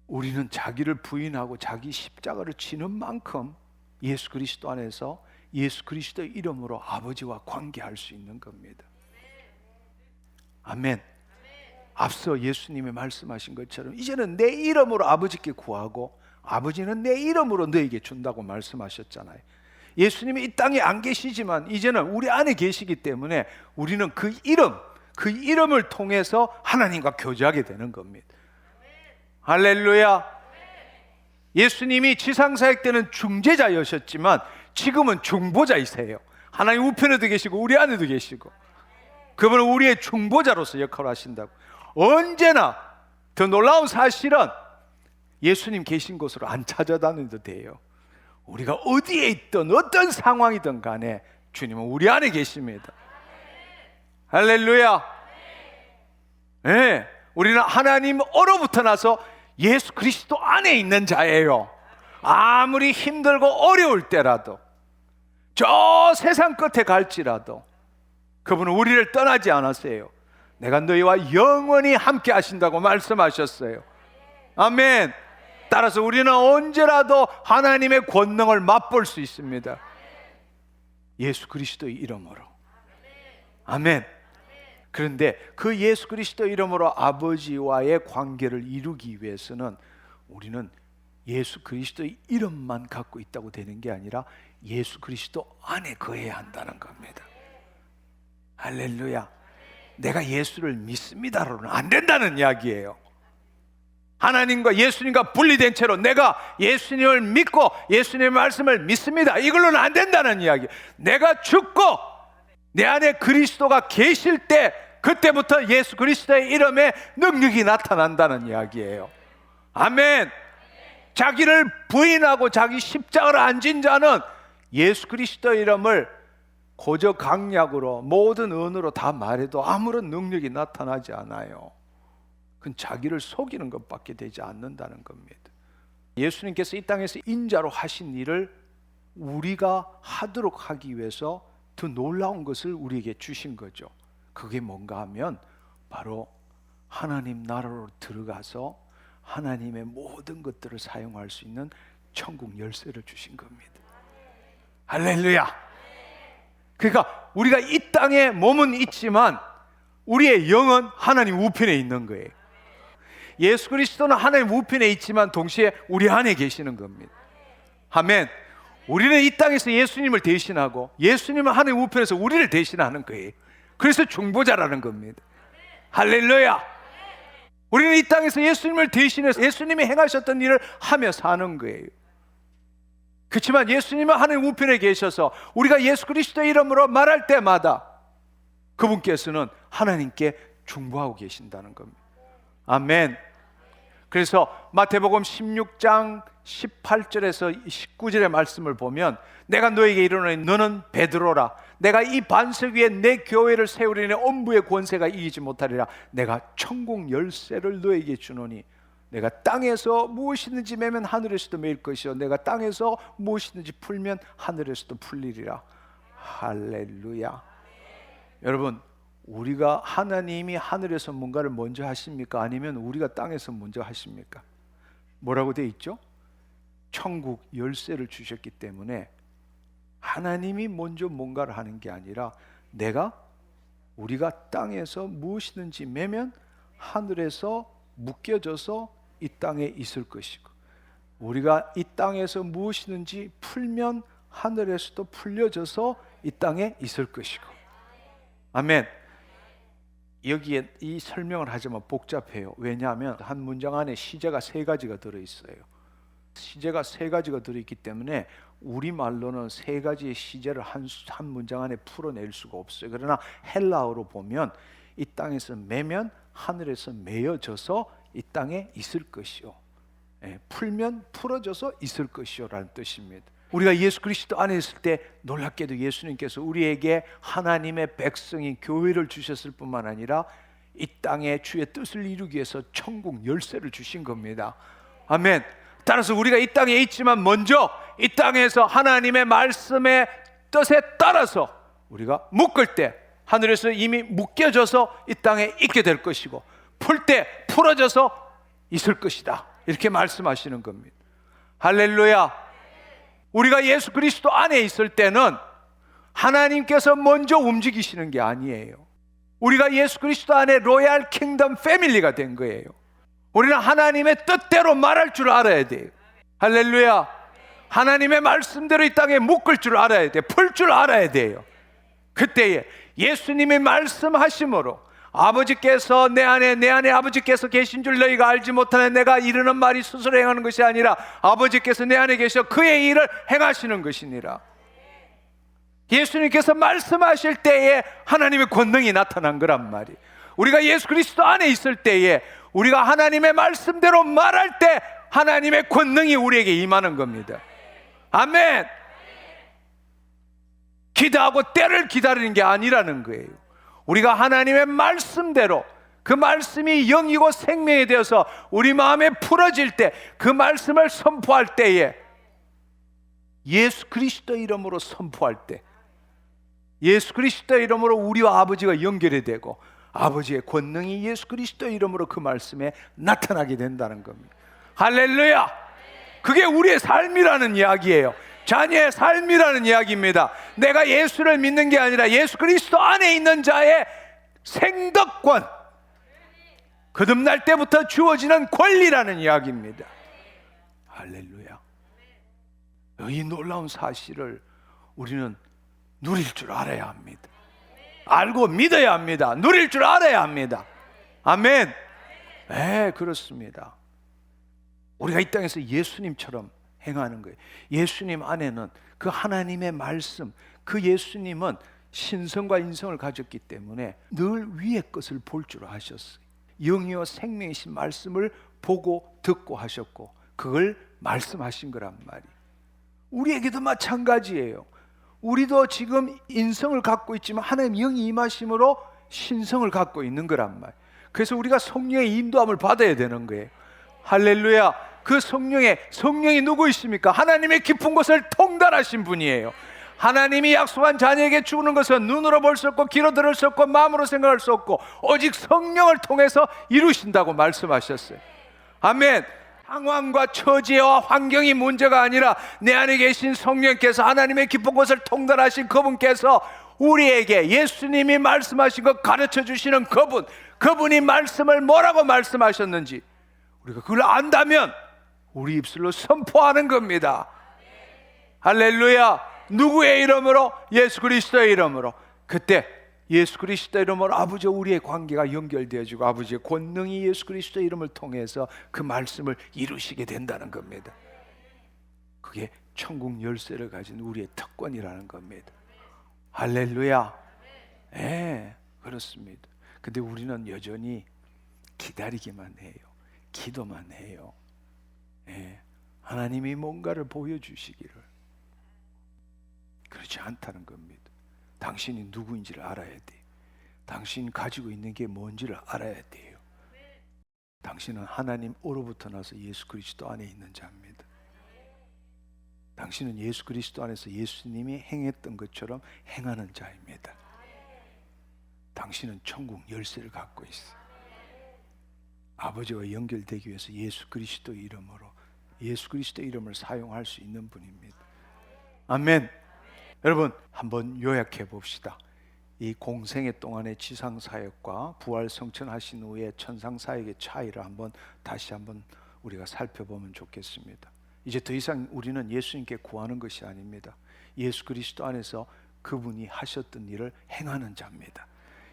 A: 우리는 자기를 부인하고 자기 십자가를 지는 만큼 예수 그리스도 안에서 예수 그리스도의 이름으로 아버지와 관계할 수 있는 겁니다. 아멘. 앞서 예수님이 말씀하신 것처럼 이제는 내 이름으로 아버지께 구하고 아버지는 내 이름으로 너에게 준다고 말씀하셨잖아요. 예수님이 이 땅에 안 계시지만 이제는 우리 안에 계시기 때문에 우리는 그 이름을 통해서 하나님과 교제하게 되는 겁니다. 할렐루야. 예수님이 지상사역 때는 중재자였었지만 지금은 중보자이세요. 하나님 우편에도 계시고 우리 안에도 계시고, 그분은 우리의 중보자로서 역할을 하신다고. 언제나 더 놀라운 사실은 예수님 계신 곳으로 안 찾아다녀도 돼요. 우리가 어디에 있든 어떤 상황이든 간에 주님은 우리 안에 계십니다. 할렐루야. 네, 우리는 하나님으로부터 나서 예수 그리스도 안에 있는 자예요. 아무리 힘들고 어려울 때라도, 저 세상 끝에 갈지라도 그분은 우리를 떠나지 않았어요. 내가 너희와 영원히 함께 하신다고 말씀하셨어요. 아멘. 따라서 우리는 언제라도 하나님의 권능을 맛볼 수 있습니다. 예수 그리스도의 이름으로. 아멘. 그런데 그 예수 그리스도 이름으로 아버지와의 관계를 이루기 위해서는 우리는 예수 그리스도의 이름만 갖고 있다고 되는 게 아니라 예수 그리스도 안에 거해야 한다는 겁니다. 할렐루야. 내가 예수를 믿습니다로는 안 된다는 이야기예요. 하나님과 예수님과 분리된 채로 내가 예수님을 믿고 예수님의 말씀을 믿습니다, 이걸로는 안 된다는 이야기. 내가 죽고 내 안에 그리스도가 계실 때 그때부터 예수 그리스도의 이름에 능력이 나타난다는 이야기예요. 아멘. 자기를 부인하고 자기 십자가를 안 진 자는 예수 그리스도의 이름을 고저 강약으로 모든 언어로 다 말해도 아무런 능력이 나타나지 않아요. 그건 자기를 속이는 것밖에 되지 않는다는 겁니다. 예수님께서 이 땅에서 인자로 하신 일을 우리가 하도록 하기 위해서 더 놀라운 것을 우리에게 주신 거죠. 그게 뭔가 하면 바로 하나님 나라로 들어가서 하나님의 모든 것들을 사용할 수 있는 천국 열쇠를 주신 겁니다. 할렐루야. 그러니까 우리가 이 땅에 몸은 있지만 우리의 영은 하나님 우편에 있는 거예요. 예수 그리스도는 하나님 우편에 있지만 동시에 우리 안에 계시는 겁니다. 아멘. 우리는 이 땅에서 예수님을 대신하고 예수님은 하나님 우편에서 우리를 대신하는 거예요. 그래서 중보자라는 겁니다. 할렐루야. 우리는 이 땅에서 예수님을 대신해서 예수님이 행하셨던 일을 하며 사는 거예요. 그렇지만 예수님은 하나님 우편에 계셔서 우리가 예수 그리스도의 이름으로 말할 때마다 그분께서는 하나님께 중보하고 계신다는 겁니다. 아멘. 그래서 마태복음 16장 18절에서 19절의 말씀을 보면 내가 너에게 이르노니 너는 베드로라. 내가 이 반석 위에 내 교회를 세우리니 엄부의 권세가 이기지 못하리라. 내가 천국 열쇠를 너에게 주노니 내가 땅에서 무엇이든지 매면 하늘에서도 매일 것이요 내가 땅에서 무엇이든지 풀면 하늘에서도 풀리리라. 할렐루야. 여러분, 우리가 하나님이 하늘에서 뭔가를 먼저 하십니까? 아니면 우리가 땅에서 먼저 하십니까? 뭐라고 돼 있죠? 천국 열쇠를 주셨기 때문에 하나님이 먼저 뭔가를 하는 게 아니라 우리가 땅에서 무엇이든지 매면 하늘에서 묶여져서 이 땅에 있을 것이고 우리가 이 땅에서 무엇이든지 풀면 하늘에서도 풀려져서 이 땅에 있을 것이고. 아멘. 여기에 이 설명을 하지만 복잡해요. 왜냐하면 한 문장 안에 시제가 3가지가 들어있어요. 시제가 3가지가 들어있기 때문에 우리말로는 3가지의 시제를 한 문장 안에 풀어낼 수가 없어요. 그러나 헬라어로 보면 이 땅에서 매면 하늘에서 매어져서 이 땅에 있을 것이요, 풀면 풀어져서 있을 것이요 라는 뜻입니다. 우리가 예수 그리스도 안에 있을 때 놀랍게도 예수님께서 우리에게 하나님의 백성인 교회를 주셨을 뿐만 아니라 이 땅에 주의 뜻을 이루기 위해서 천국 열쇠를 주신 겁니다. 아멘. 따라서 우리가 이 땅에 있지만 먼저 이 땅에서 하나님의 말씀의 뜻에 따라서 우리가 묶을 때 하늘에서 이미 묶여져서 이 땅에 있게 될 것이고, 풀 때 풀어져서 있을 것이다, 이렇게 말씀하시는 겁니다. 할렐루야. 우리가 예수 그리스도 안에 있을 때는 하나님께서 먼저 움직이시는 게 아니에요. 우리가 예수 그리스도 안에 로얄 킹덤 패밀리가 된 거예요. 우리는 하나님의 뜻대로 말할 줄 알아야 돼요. 할렐루야. 하나님의 말씀대로 이 땅에 묶을 줄 알아야 돼요. 풀 줄 알아야 돼요. 그때에 예수님이 말씀하심으로 아버지께서 내 안에 아버지께서 계신 줄 너희가 알지 못하는 내가 이르는 말이 스스로 행하는 것이 아니라 아버지께서 내 안에 계셔 그의 일을 행하시는 것이니라. 예수님께서 말씀하실 때에 하나님의 권능이 나타난 거란 말이에요. 우리가 예수 그리스도 안에 있을 때에 우리가 하나님의 말씀대로 말할 때 하나님의 권능이 우리에게 임하는 겁니다. 아멘. 기도하고 때를 기다리는 게 아니라는 거예요. 우리가 하나님의 말씀대로, 그 말씀이 영이고 생명이 되어서 우리 마음에 풀어질 때, 그 말씀을 선포할 때에, 예수 그리스도 이름으로 선포할 때, 예수 그리스도 이름으로 우리와 아버지가 연결이 되고 아버지의 권능이 예수 그리스도 이름으로 그 말씀에 나타나게 된다는 겁니다. 할렐루야. 그게 우리의 삶이라는 이야기예요. 자녀의 삶이라는 이야기입니다. 내가 예수를 믿는 게 아니라 예수 그리스도 안에 있는 자의 생덕권, 거듭날 때부터 주어지는 권리라는 이야기입니다. 할렐루야. 이 놀라운 사실을 우리는 누릴 줄 알아야 합니다. 알고 믿어야 합니다. 누릴 줄 알아야 합니다. 아멘. 네, 그렇습니다. 우리가 이 땅에서 예수님처럼 행하는 거예요. 예수님 안에는 그 하나님의 말씀, 그 예수님은 신성과 인성을 가졌기 때문에 늘 위의 것을 볼 줄 아셨어요. 영이요 생명이신 말씀을 보고 듣고 하셨고 그걸 말씀하신 거란 말이에요. 우리에게도 마찬가지예요. 우리도 지금 인성을 갖고 있지만 하나님 영이 임하심으로 신성을 갖고 있는 거란 말이에요. 그래서 우리가 성령의 인도함을 받아야 되는 거예요. 할렐루야. 그 성령이 누구이십니까? 하나님의 깊은 곳을 통달하신 분이에요. 하나님이 약속한 자녀에게 주는 것은 눈으로 볼 수 없고 귀로 들을 수 없고 마음으로 생각할 수 없고 오직 성령을 통해서 이루신다고 말씀하셨어요. 아멘. 상황과 처지와 환경이 문제가 아니라 내 안에 계신 성령께서 하나님의 깊은 곳을 통달하신 그분께서 우리에게 예수님이 말씀하신 것 가르쳐 주시는 그분이 말씀을 뭐라고 말씀하셨는지 우리가 그걸 안다면 우리 입술로 선포하는 겁니다. 할렐루야. 누구의 이름으로? 예수 그리스도의 이름으로. 그때 예수 그리스도의 이름으로 아버지와 우리의 관계가 연결되어지고 아버지의 권능이 예수 그리스도의 이름을 통해서 그 말씀을 이루시게 된다는 겁니다. 그게 천국 열쇠를 가진 우리의 특권이라는 겁니다. 할렐루야. 네, 그렇습니다. 근데 우리는 여전히 기다리기만 해요. 기도만 해요. 네, 하나님이 뭔가를 보여주시기를. 그렇지 않다는 겁니다. 당신이 누구인지를 알아야 돼요. 당신이 가지고 있는 게 뭔지를 알아야 돼요. 당신은 하나님으로부터 나서 예수 그리스도 안에 있는 자입니다. 당신은 예수 그리스도 안에서 예수님이 행했던 것처럼 행하는 자입니다. 당신은 천국 열쇠를 갖고 있어요. 아버지와 연결되기 위해서 예수 그리스도 이름으로 예수 그리스도 이름을 사용할 수 있는 분입니다. 아멘. 여러분 한번 요약해 봅시다. 이 공생애 동안의 지상사역과 부활 성천하신 후에 천상사역의 차이를 다시 한번 우리가 살펴보면 좋겠습니다. 이제 더 이상 우리는 예수님께 구하는 것이 아닙니다. 예수 그리스도 안에서 그분이 하셨던 일을 행하는 자입니다.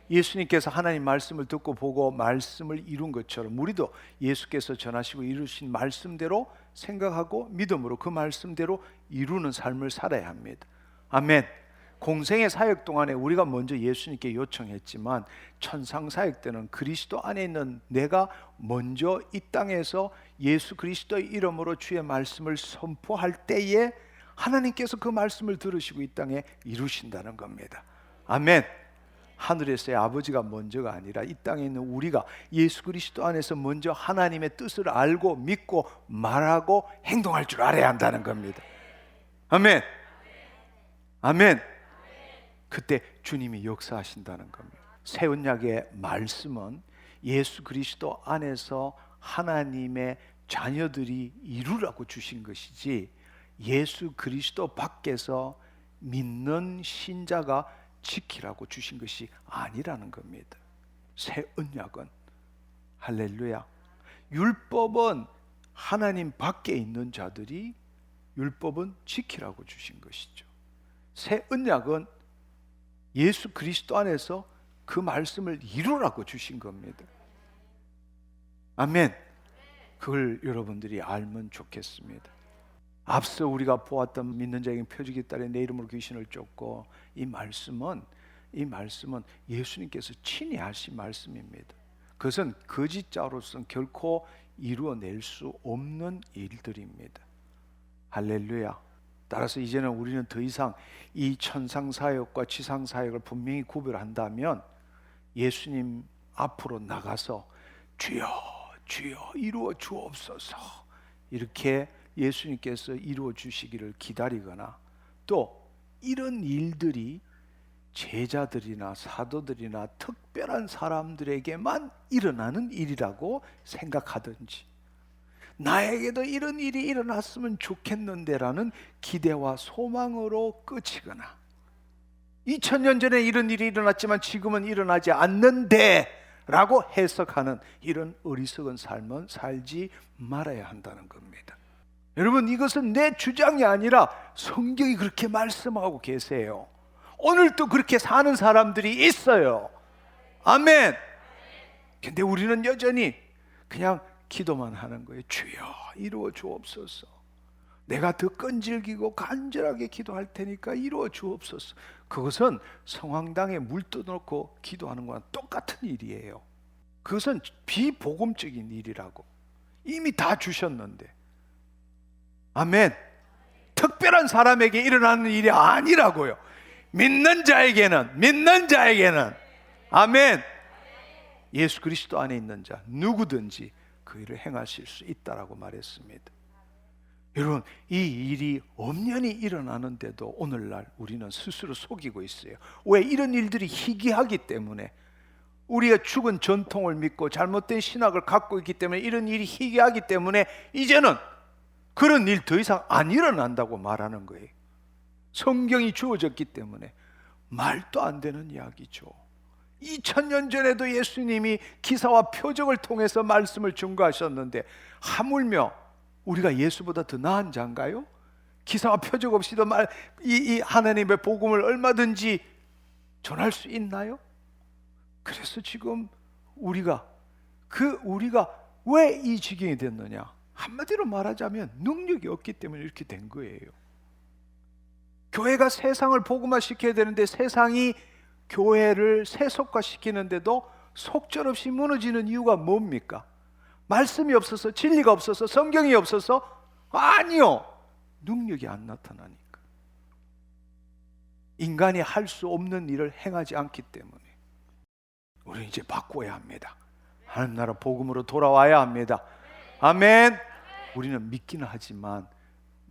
A: 예수님께서 하나님 말씀을 듣고 보고 말씀을 이룬 것처럼 우리도 예수께서 전하시고 이루신 말씀대로 생각하고 믿음으로 그 말씀대로 이루는 삶을 살아야 합니다. 아멘. 공생의 사역 동안에 우리가 먼저 예수님께 요청했지만 천상 사역 때는 그리스도 안에 있는 내가 먼저 이 땅에서 예수 그리스도의 이름으로 주의 말씀을 선포할 때에 하나님께서 그 말씀을 들으시고 이 땅에 이루신다는 겁니다. 아멘. 하늘에서의 아버지가 먼저가 아니라 이 땅에 있는 우리가 예수 그리스도 안에서 먼저 하나님의 뜻을 알고 믿고 말하고 행동할 줄 알아야 한다는 겁니다. 아멘. 아멘. 그때 주님이 역사하신다는 겁니다. 새 언약의 말씀은 예수 그리스도 안에서 하나님의 자녀들이 이루라고 주신 것이지 예수 그리스도 밖에서 믿는 신자가 지키라고 주신 것이 아니라는 겁니다. 새 언약은 할렐루야. 율법은 하나님 밖에 있는 자들이 율법은 지키라고 주신 것이죠. 새 언약은 예수 그리스도 안에서 그 말씀을 이루라고 주신 겁니다. 아멘. 그걸 여러분들이 알면 좋겠습니다. 앞서 우리가 보았던 믿는 자에게 표적이 따라 내 이름으로 귀신을 쫓고 이 말씀은 예수님께서 친히 하신 말씀입니다. 그것은 거짓자로서는 결코 이루어낼 수 없는 일들입니다. 할렐루야. 따라서 이제는 우리는 더 이상 이 천상 사역과 지상 사역을 분명히 구별한다면 예수님 앞으로 나가서 주여 주여 이루어 주옵소서 이렇게 예수님께서 이루어 주시기를 기다리거나 또 이런 일들이 제자들이나 사도들이나 특별한 사람들에게만 일어나는 일이라고 생각하든지 나에게도 이런 일이 일어났으면 좋겠는데라는 기대와 소망으로 끝이거나 2000년 전에 이런 일이 일어났지만 지금은 일어나지 않는데 라고 해석하는 이런 어리석은 삶은 살지 말아야 한다는 겁니다. 여러분, 이것은 내 주장이 아니라 성경이 그렇게 말씀하고 계세요. 오늘도 그렇게 사는 사람들이 있어요. 아멘. 근데 우리는 여전히 그냥 기도만 하는 거예요. 주여 이루어 주옵소서. 내가 더 끈질기고 간절하게 기도할 테니까 이루어 주옵소서. 그것은 성황당에 물 떠놓고 기도하는 거랑 똑같은 일이에요. 그것은 비복음적인 일이라고. 이미 다 주셨는데. 아멘. 특별한 사람에게 일어나는 일이 아니라고요. 믿는 자에게는 아멘. 예수 그리스도 안에 있는 자 누구든지 그 일을 행하실 수 있다라고 말했습니다. 여러분, 이 일이 엄연히 일어나는데도 오늘날 우리는 스스로 속이고 있어요. 왜? 이런 일들이 희귀하기 때문에, 우리가 죽은 전통을 믿고 잘못된 신학을 갖고 있기 때문에, 이런 일이 희귀하기 때문에 이제는 그런 일 더 이상 안 일어난다고 말하는 거예요. 성경이 주어졌기 때문에 말도 안 되는 이야기죠. 2000년 전에도 예수님이 기사와 표적을 통해서 말씀을 증거하셨는데 하물며 우리가 예수보다 더 나은 자인가요? 기사와 표적 없이도 이 하나님의 복음을 얼마든지 전할 수 있나요? 그래서 지금 우리가 왜 이 지경이 됐느냐? 한마디로 말하자면 능력이 없기 때문에 이렇게 된 거예요. 교회가 세상을 복음화시켜야 되는데 세상이 교회를 세속화시키는데도 속절없이 무너지는 이유가 뭡니까? 말씀이 없어서, 진리가 없어서, 성경이 없어서? 아니요, 능력이 안 나타나니까. 인간이 할 수 없는 일을 행하지 않기 때문에 우리는 이제 바꿔야 합니다. 하나님 나라 복음으로 돌아와야 합니다. 아멘. 우리는 믿기는 하지만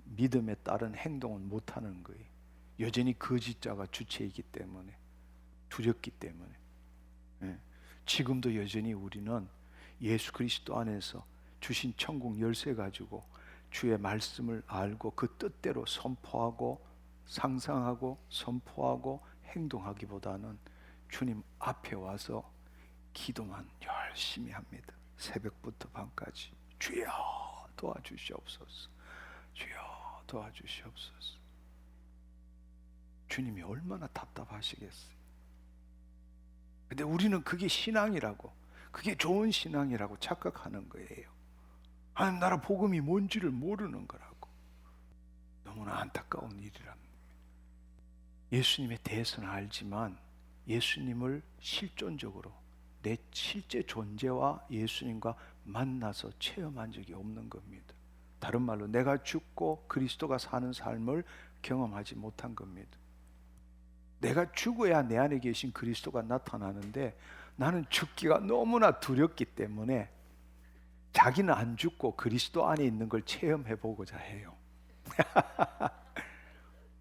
A: 믿음에 따른 행동은 못하는 거예요. 여전히 거짓자가 주체이기 때문에, 두렵기 때문에. 지금도 여전히 우리는 예수 그리스도 안에서 주신 천국 열쇠 가지고 주의 말씀을 알고 그 뜻대로 선포하고 상상하고 선포하고 행동하기보다는 주님 앞에 와서 기도만 열심히 합니다. 새벽부터 밤까지 주여 도와주시옵소서. 주여 도와주시옵소서. 주님이 얼마나 답답하시겠어요. 근데 우리는 그게 신앙이라고, 그게 좋은 신앙이라고 착각하는 거예요. 하나님 나라 복음이 뭔지를 모르는 거라고. 너무나 안타까운 일이랍니다. 예수님에 대해서는 알지만 예수님을 실존적으로 내 실제 존재와 예수님과 만나서 체험한 적이 없는 겁니다. 다른 말로 내가 죽고 그리스도가 사는 삶을 경험하지 못한 겁니다. 내가 죽어야 내 안에 계신 그리스도가 나타나는데 나는 죽기가 너무나 두렵기 때문에 자기는 안 죽고 그리스도 안에 있는 걸 체험해 보고자 해요.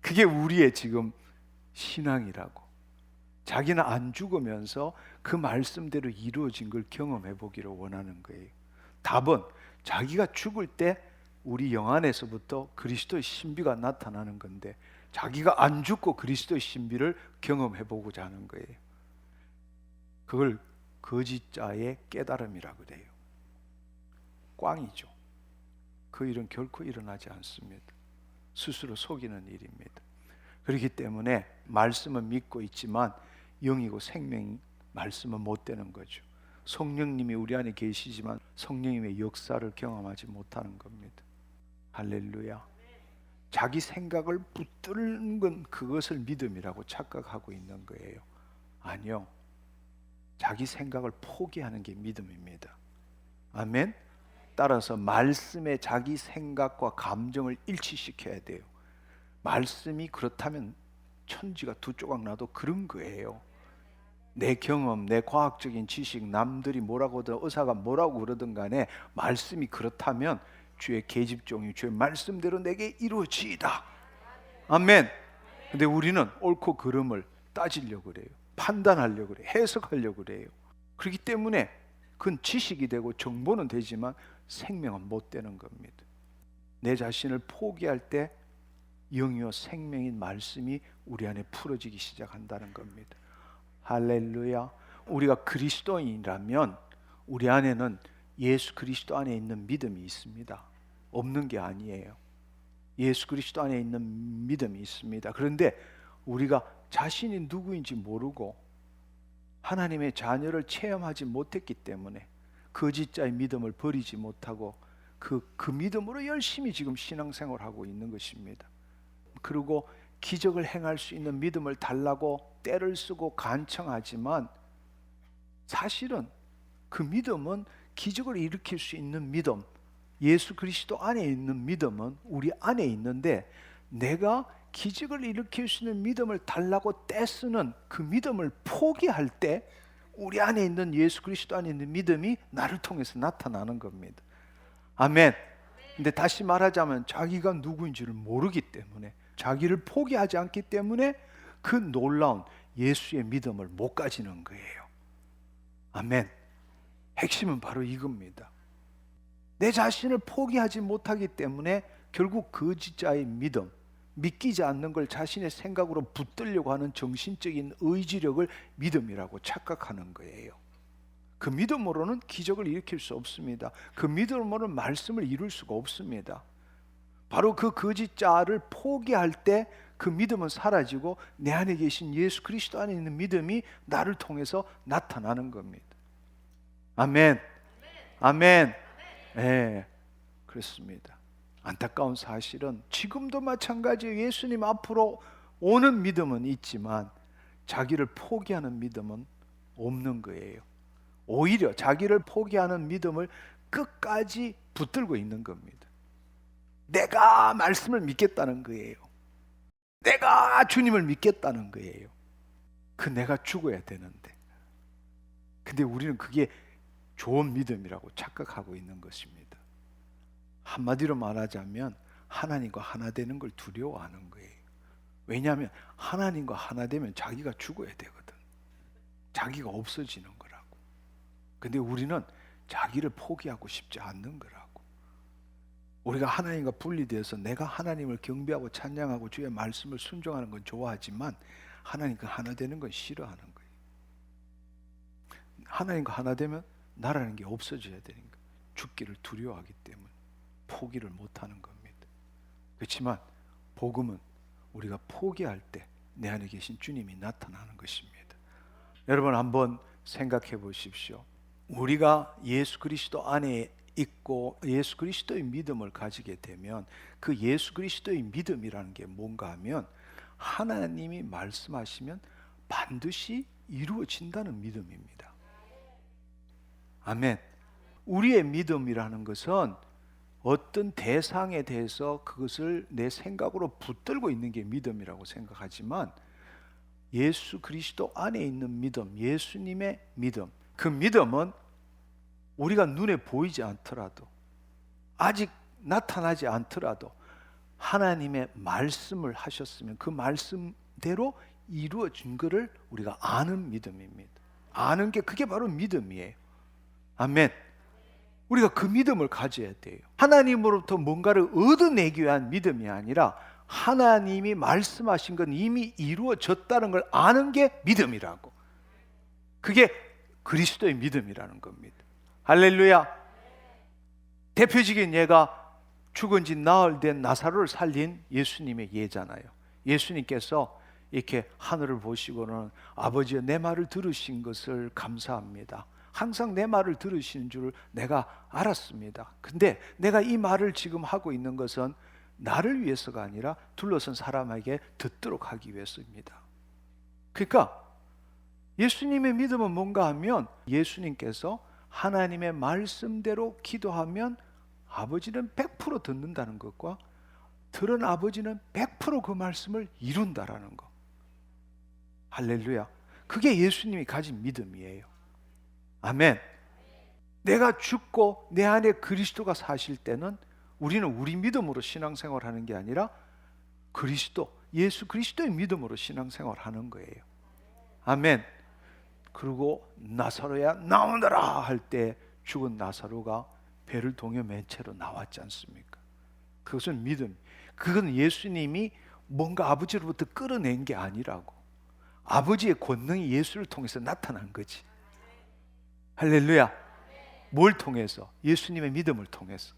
A: 그게 우리의 지금 신앙이라고. 자기는 안 죽으면서 그 말씀대로 이루어진 걸 경험해 보기를 원하는 거예요. 답은 자기가 죽을 때 우리 영 안에서부터 그리스도의 신비가 나타나는 건데 자기가 안 죽고 그리스도의 신비를 경험해 보고자 하는 거예요. 그걸 거짓자의 깨달음이라고 그래요. 꽝이죠. 그 일은 결코 일어나지 않습니다. 스스로 속이는 일입니다. 그렇기 때문에 말씀은 믿고 있지만 영이고 생명이 말씀은 못 되는 거죠. 성령님이 우리 안에 계시지만 성령님의 역사를 경험하지 못하는 겁니다. 할렐루야. 자기 생각을 붙드는 건 그것을 믿음이라고 착각하고 있는 거예요. 아니요. 자기 생각을 포기하는 게 믿음입니다. 아멘. 따라서 말씀에 자기 생각과 감정을 일치시켜야 돼요. 말씀이 그렇다면 천지가 두 조각 나도 그런 거예요. 내 경험, 내 과학적인 지식, 남들이 뭐라고 하든 의사가 뭐라고 그러든 간에 말씀이 그렇다면 주의 계집종이 주의 말씀대로 내게 이루어지이다. 아멘. 근데 우리는 옳고 그름을 따지려고 그래요. 판단하려고 그래요. 해석하려고 그래요. 그렇기 때문에 그건 지식이 되고 정보는 되지만 생명은 못 되는 겁니다. 내 자신을 포기할 때 영이요 생명인 말씀이 우리 안에 풀어지기 시작한다는 겁니다. 할렐루야. 우리가 그리스도인이라면 우리 안에는 예수 그리스도 안에 있는 믿음이 있습니다. 없는 게 아니에요. 예수 그리스도 안에 있는 믿음이 있습니다. 그런데 우리가 자신이 누구인지 모르고 하나님의 자녀를 체험하지 못했기 때문에 거짓자의 믿음을 버리지 못하고 그 믿음으로 열심히 지금 신앙생활하고 있는 것입니다. 그리고 기적을 행할 수 있는 믿음을 달라고 떼를 쓰고 간청하지만 사실은 그 믿음은 기적을 일으킬 수 있는 믿음, 예수 그리스도 안에 있는 믿음은 우리 안에 있는데 내가 기적을 일으킬 수 있는 믿음을 달라고 떼쓰는 그 믿음을 포기할 때 우리 안에 있는 예수 그리스도 안에 있는 믿음이 나를 통해서 나타나는 겁니다. 아멘. 근데 다시 말하자면 자기가 누구인지를 모르기 때문에 자기를 포기하지 않기 때문에 그 놀라운 예수의 믿음을 못 가지는 거예요. 아멘. 핵심은 바로 이겁니다. 내 자신을 포기하지 못하기 때문에 결국 거짓자의 믿음, 믿기지 않는 걸 자신의 생각으로 붙들려고 하는 정신적인 의지력을 믿음이라고 착각하는 거예요. 그 믿음으로는 기적을 일으킬 수 없습니다. 그 믿음으로는 말씀을 이룰 수가 없습니다. 바로 그 거짓자를 포기할 때 그 믿음은 사라지고 내 안에 계신 예수 그리스도 안에 있는 믿음이 나를 통해서 나타나는 겁니다. 아멘. 아멘. 네, 그렇습니다. 안타까운 사실은 지금도 마찬가지예요. 예수님 앞으로 오는 믿음은 있지만 자기를 포기하는 믿음은 없는 거예요. 오히려 자기를 포기하는 믿음을 끝까지 붙들고 있는 겁니다. 내가 말씀을 믿겠다는 거예요. 내가 주님을 믿겠다는 거예요. 그 내가 죽어야 되는데. 근데 우리는 그게 좋은 믿음이라고 착각하고 있는 것입니다. 한마디로 말하자면 하나님과 하나 되는 걸 두려워하는 거예요. 왜냐하면 하나님과 하나 되면 자기가 죽어야 되거든. 자기가 없어지는 거라고. 근데 우리는 자기를 포기하고 싶지 않는 거라고. 우리가 하나님과 분리되어서 내가 하나님을 경배하고 찬양하고 주의 말씀을 순종하는 건 좋아하지만 하나님과 하나 되는 건 싫어하는 거예요. 하나님과 하나 되면 나라는 게 없어져야 되니까 죽기를 두려워하기 때문에 포기를 못하는 겁니다. 그렇지만 복음은 우리가 포기할 때 내 안에 계신 주님이 나타나는 것입니다. 여러분 한번 생각해 보십시오. 우리가 예수 그리스도 안에 있고 예수 그리스도의 믿음을 가지게 되면 그 예수 그리스도의 믿음이라는 게 뭔가 하면 하나님이 말씀하시면 반드시 이루어진다는 믿음입니다. 아멘. 우리의 믿음이라는 것은 어떤 대상에 대해서 그것을 내 생각으로 붙들고 있는 게 믿음이라고 생각하지만 예수 그리스도 안에 있는 믿음, 예수님의 믿음, 그 믿음은 우리가 눈에 보이지 않더라도 아직 나타나지 않더라도 하나님의 말씀을 하셨으면 그 말씀대로 이루어진 것을 우리가 아는 믿음입니다. 아는 게 그게 바로 믿음이에요. 아멘. 우리가 그 믿음을 가져야 돼요. 하나님으로부터 뭔가를 얻어내기 위한 믿음이 아니라 하나님이 말씀하신 건 이미 이루어졌다는 걸 아는 게 믿음이라고. 그게 그리스도의 믿음이라는 겁니다. 할렐루야. 대표적인 예가 죽은 지 나흘 된 나사로를 살린 예수님의 예잖아요. 예수님께서 이렇게 하늘을 보시고는 아버지여 내 말을 들으신 것을 감사합니다. 항상 내 말을 들으시는 줄 내가 알았습니다. 근데 내가 이 말을 지금 하고 있는 것은 나를 위해서가 아니라 둘러선 사람에게 듣도록 하기 위해서입니다. 그러니까 예수님의 믿음은 뭔가 하면 예수님께서 하나님의 말씀대로 기도하면 아버지는 100% 듣는다는 것과 들은 아버지는 100% 그 말씀을 이룬다라는 것. 할렐루야. 그게 예수님이 가진 믿음이에요. 아멘. 내가 죽고 내 안에 그리스도가 사실 때는 우리는 우리 믿음으로 신앙생활하는 게 아니라 그리스도, 예수 그리스도의 믿음으로 신앙생활하는 거예요. 아멘. 그리고 나사로야 나오너라 할 때 죽은 나사로가 배를 동여 맨 채로 나왔지 않습니까? 그것은 믿음. 그건 예수님이 뭔가 아버지로부터 끌어낸 게 아니라고. 아버지의 권능이 예수를 통해서 나타난 거지. 할렐루야. 뭘 통해서? 예수님의 믿음을 통해서.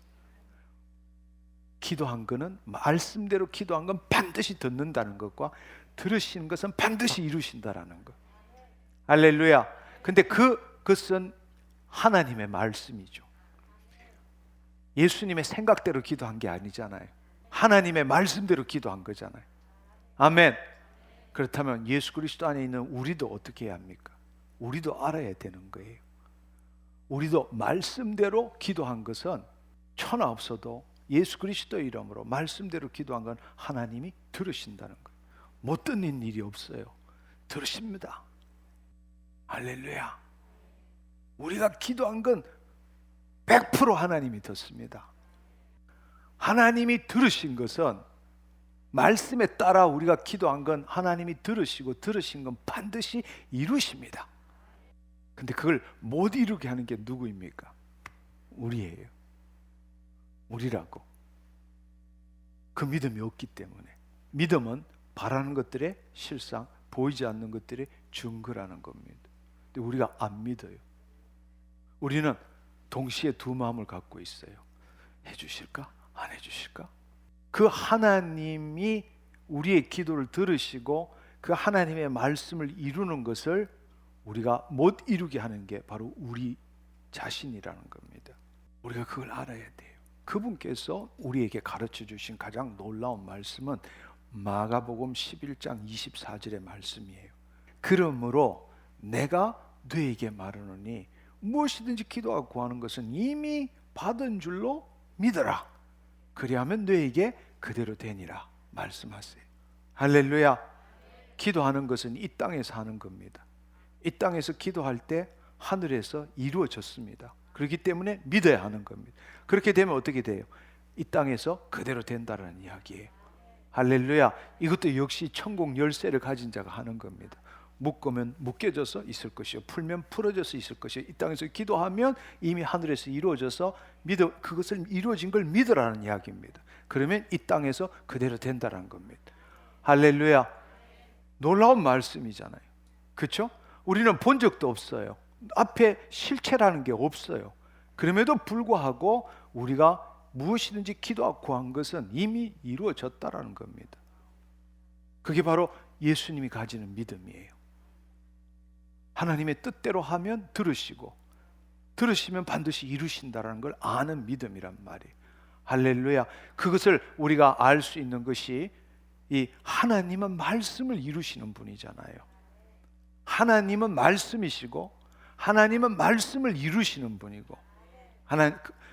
A: 기도한 것은 말씀대로 기도한 건 반드시 듣는다는 것과 들으시는 것은 반드시 이루신다라는 것. 할렐루야. 근데 그것은 하나님의 말씀이죠. 예수님의 생각대로 기도한 게 아니잖아요. 하나님의 말씀대로 기도한 거잖아요. 아멘. 그렇다면 예수 그리스도 안에 있는 우리도 어떻게 해야 합니까? 우리도 알아야 되는 거예요. 우리도 말씀대로 기도한 것은 천하 없어도 예수 그리스도의 이름으로 말씀대로 기도한 건 하나님이 들으신다는 거예요. 못 듣는 일이 없어요. 들으십니다. 할렐루야. 우리가 기도한 건 100% 하나님이 듣습니다. 하나님이 들으신 것은 말씀에 따라 우리가 기도한 건 하나님이 들으시고 들으신 건 반드시 이루십니다. 근데 그걸 못 이루게 하는 게 누구입니까? 우리예요. 우리라고. 그 믿음이 없기 때문에. 믿음은 바라는 것들의 실상, 보이지 않는 것들의 증거라는 겁니다. 근데 우리가 안 믿어요. 우리는 동시에 두 마음을 갖고 있어요. 해주실까? 안 해주실까? 그 하나님이 우리의 기도를 들으시고 그 하나님의 말씀을 이루는 것을 우리가 못 이루게 하는 게 바로 우리 자신이라는 겁니다. 우리가 그걸 알아야 돼요. 그분께서 우리에게 가르쳐 주신 가장 놀라운 말씀은 마가복음 11장 24절의 말씀이에요. 그러므로 내가 너에게 말하노니 무엇이든지 기도하고 구하는 것은 이미 받은 줄로 믿어라. 그리하면 너에게 그대로 되니라 말씀하세요. 할렐루야. 기도하는 것은 이 땅에서 하는 겁니다. 이 땅에서 기도할 때 하늘에서 이루어졌습니다. 그렇기 때문에 믿어야 하는 겁니다. 그렇게 되면 어떻게 돼요? 이 땅에서 그대로 된다는 이야기예요. 할렐루야. 이것도 역시 천국 열쇠를 가진 자가 하는 겁니다. 묶으면 묶여져서 있을 것이요, 풀면 풀어져서 있을 것이요. 이 땅에서 기도하면 이미 하늘에서 이루어져서 그것을 이루어진 걸 믿으라는 이야기입니다. 그러면 이 땅에서 그대로 된다는 겁니다. 할렐루야. 놀라운 말씀이잖아요. 그렇죠? 우리는 본 적도 없어요. 앞에 실체라는 게 없어요. 그럼에도 불구하고 우리가 무엇이든지 기도하고 구한 것은 이미 이루어졌다라는 겁니다. 그게 바로 예수님이 가지는 믿음이에요. 하나님의 뜻대로 하면 들으시고 들으시면 반드시 이루신다라는 걸 아는 믿음이란 말이에요. 할렐루야. 그것을 우리가 알 수 있는 것이 이 하나님은 말씀을 이루시는 분이잖아요. 하나님은 말씀이시고 하나님은 말씀을 이루시는 분이고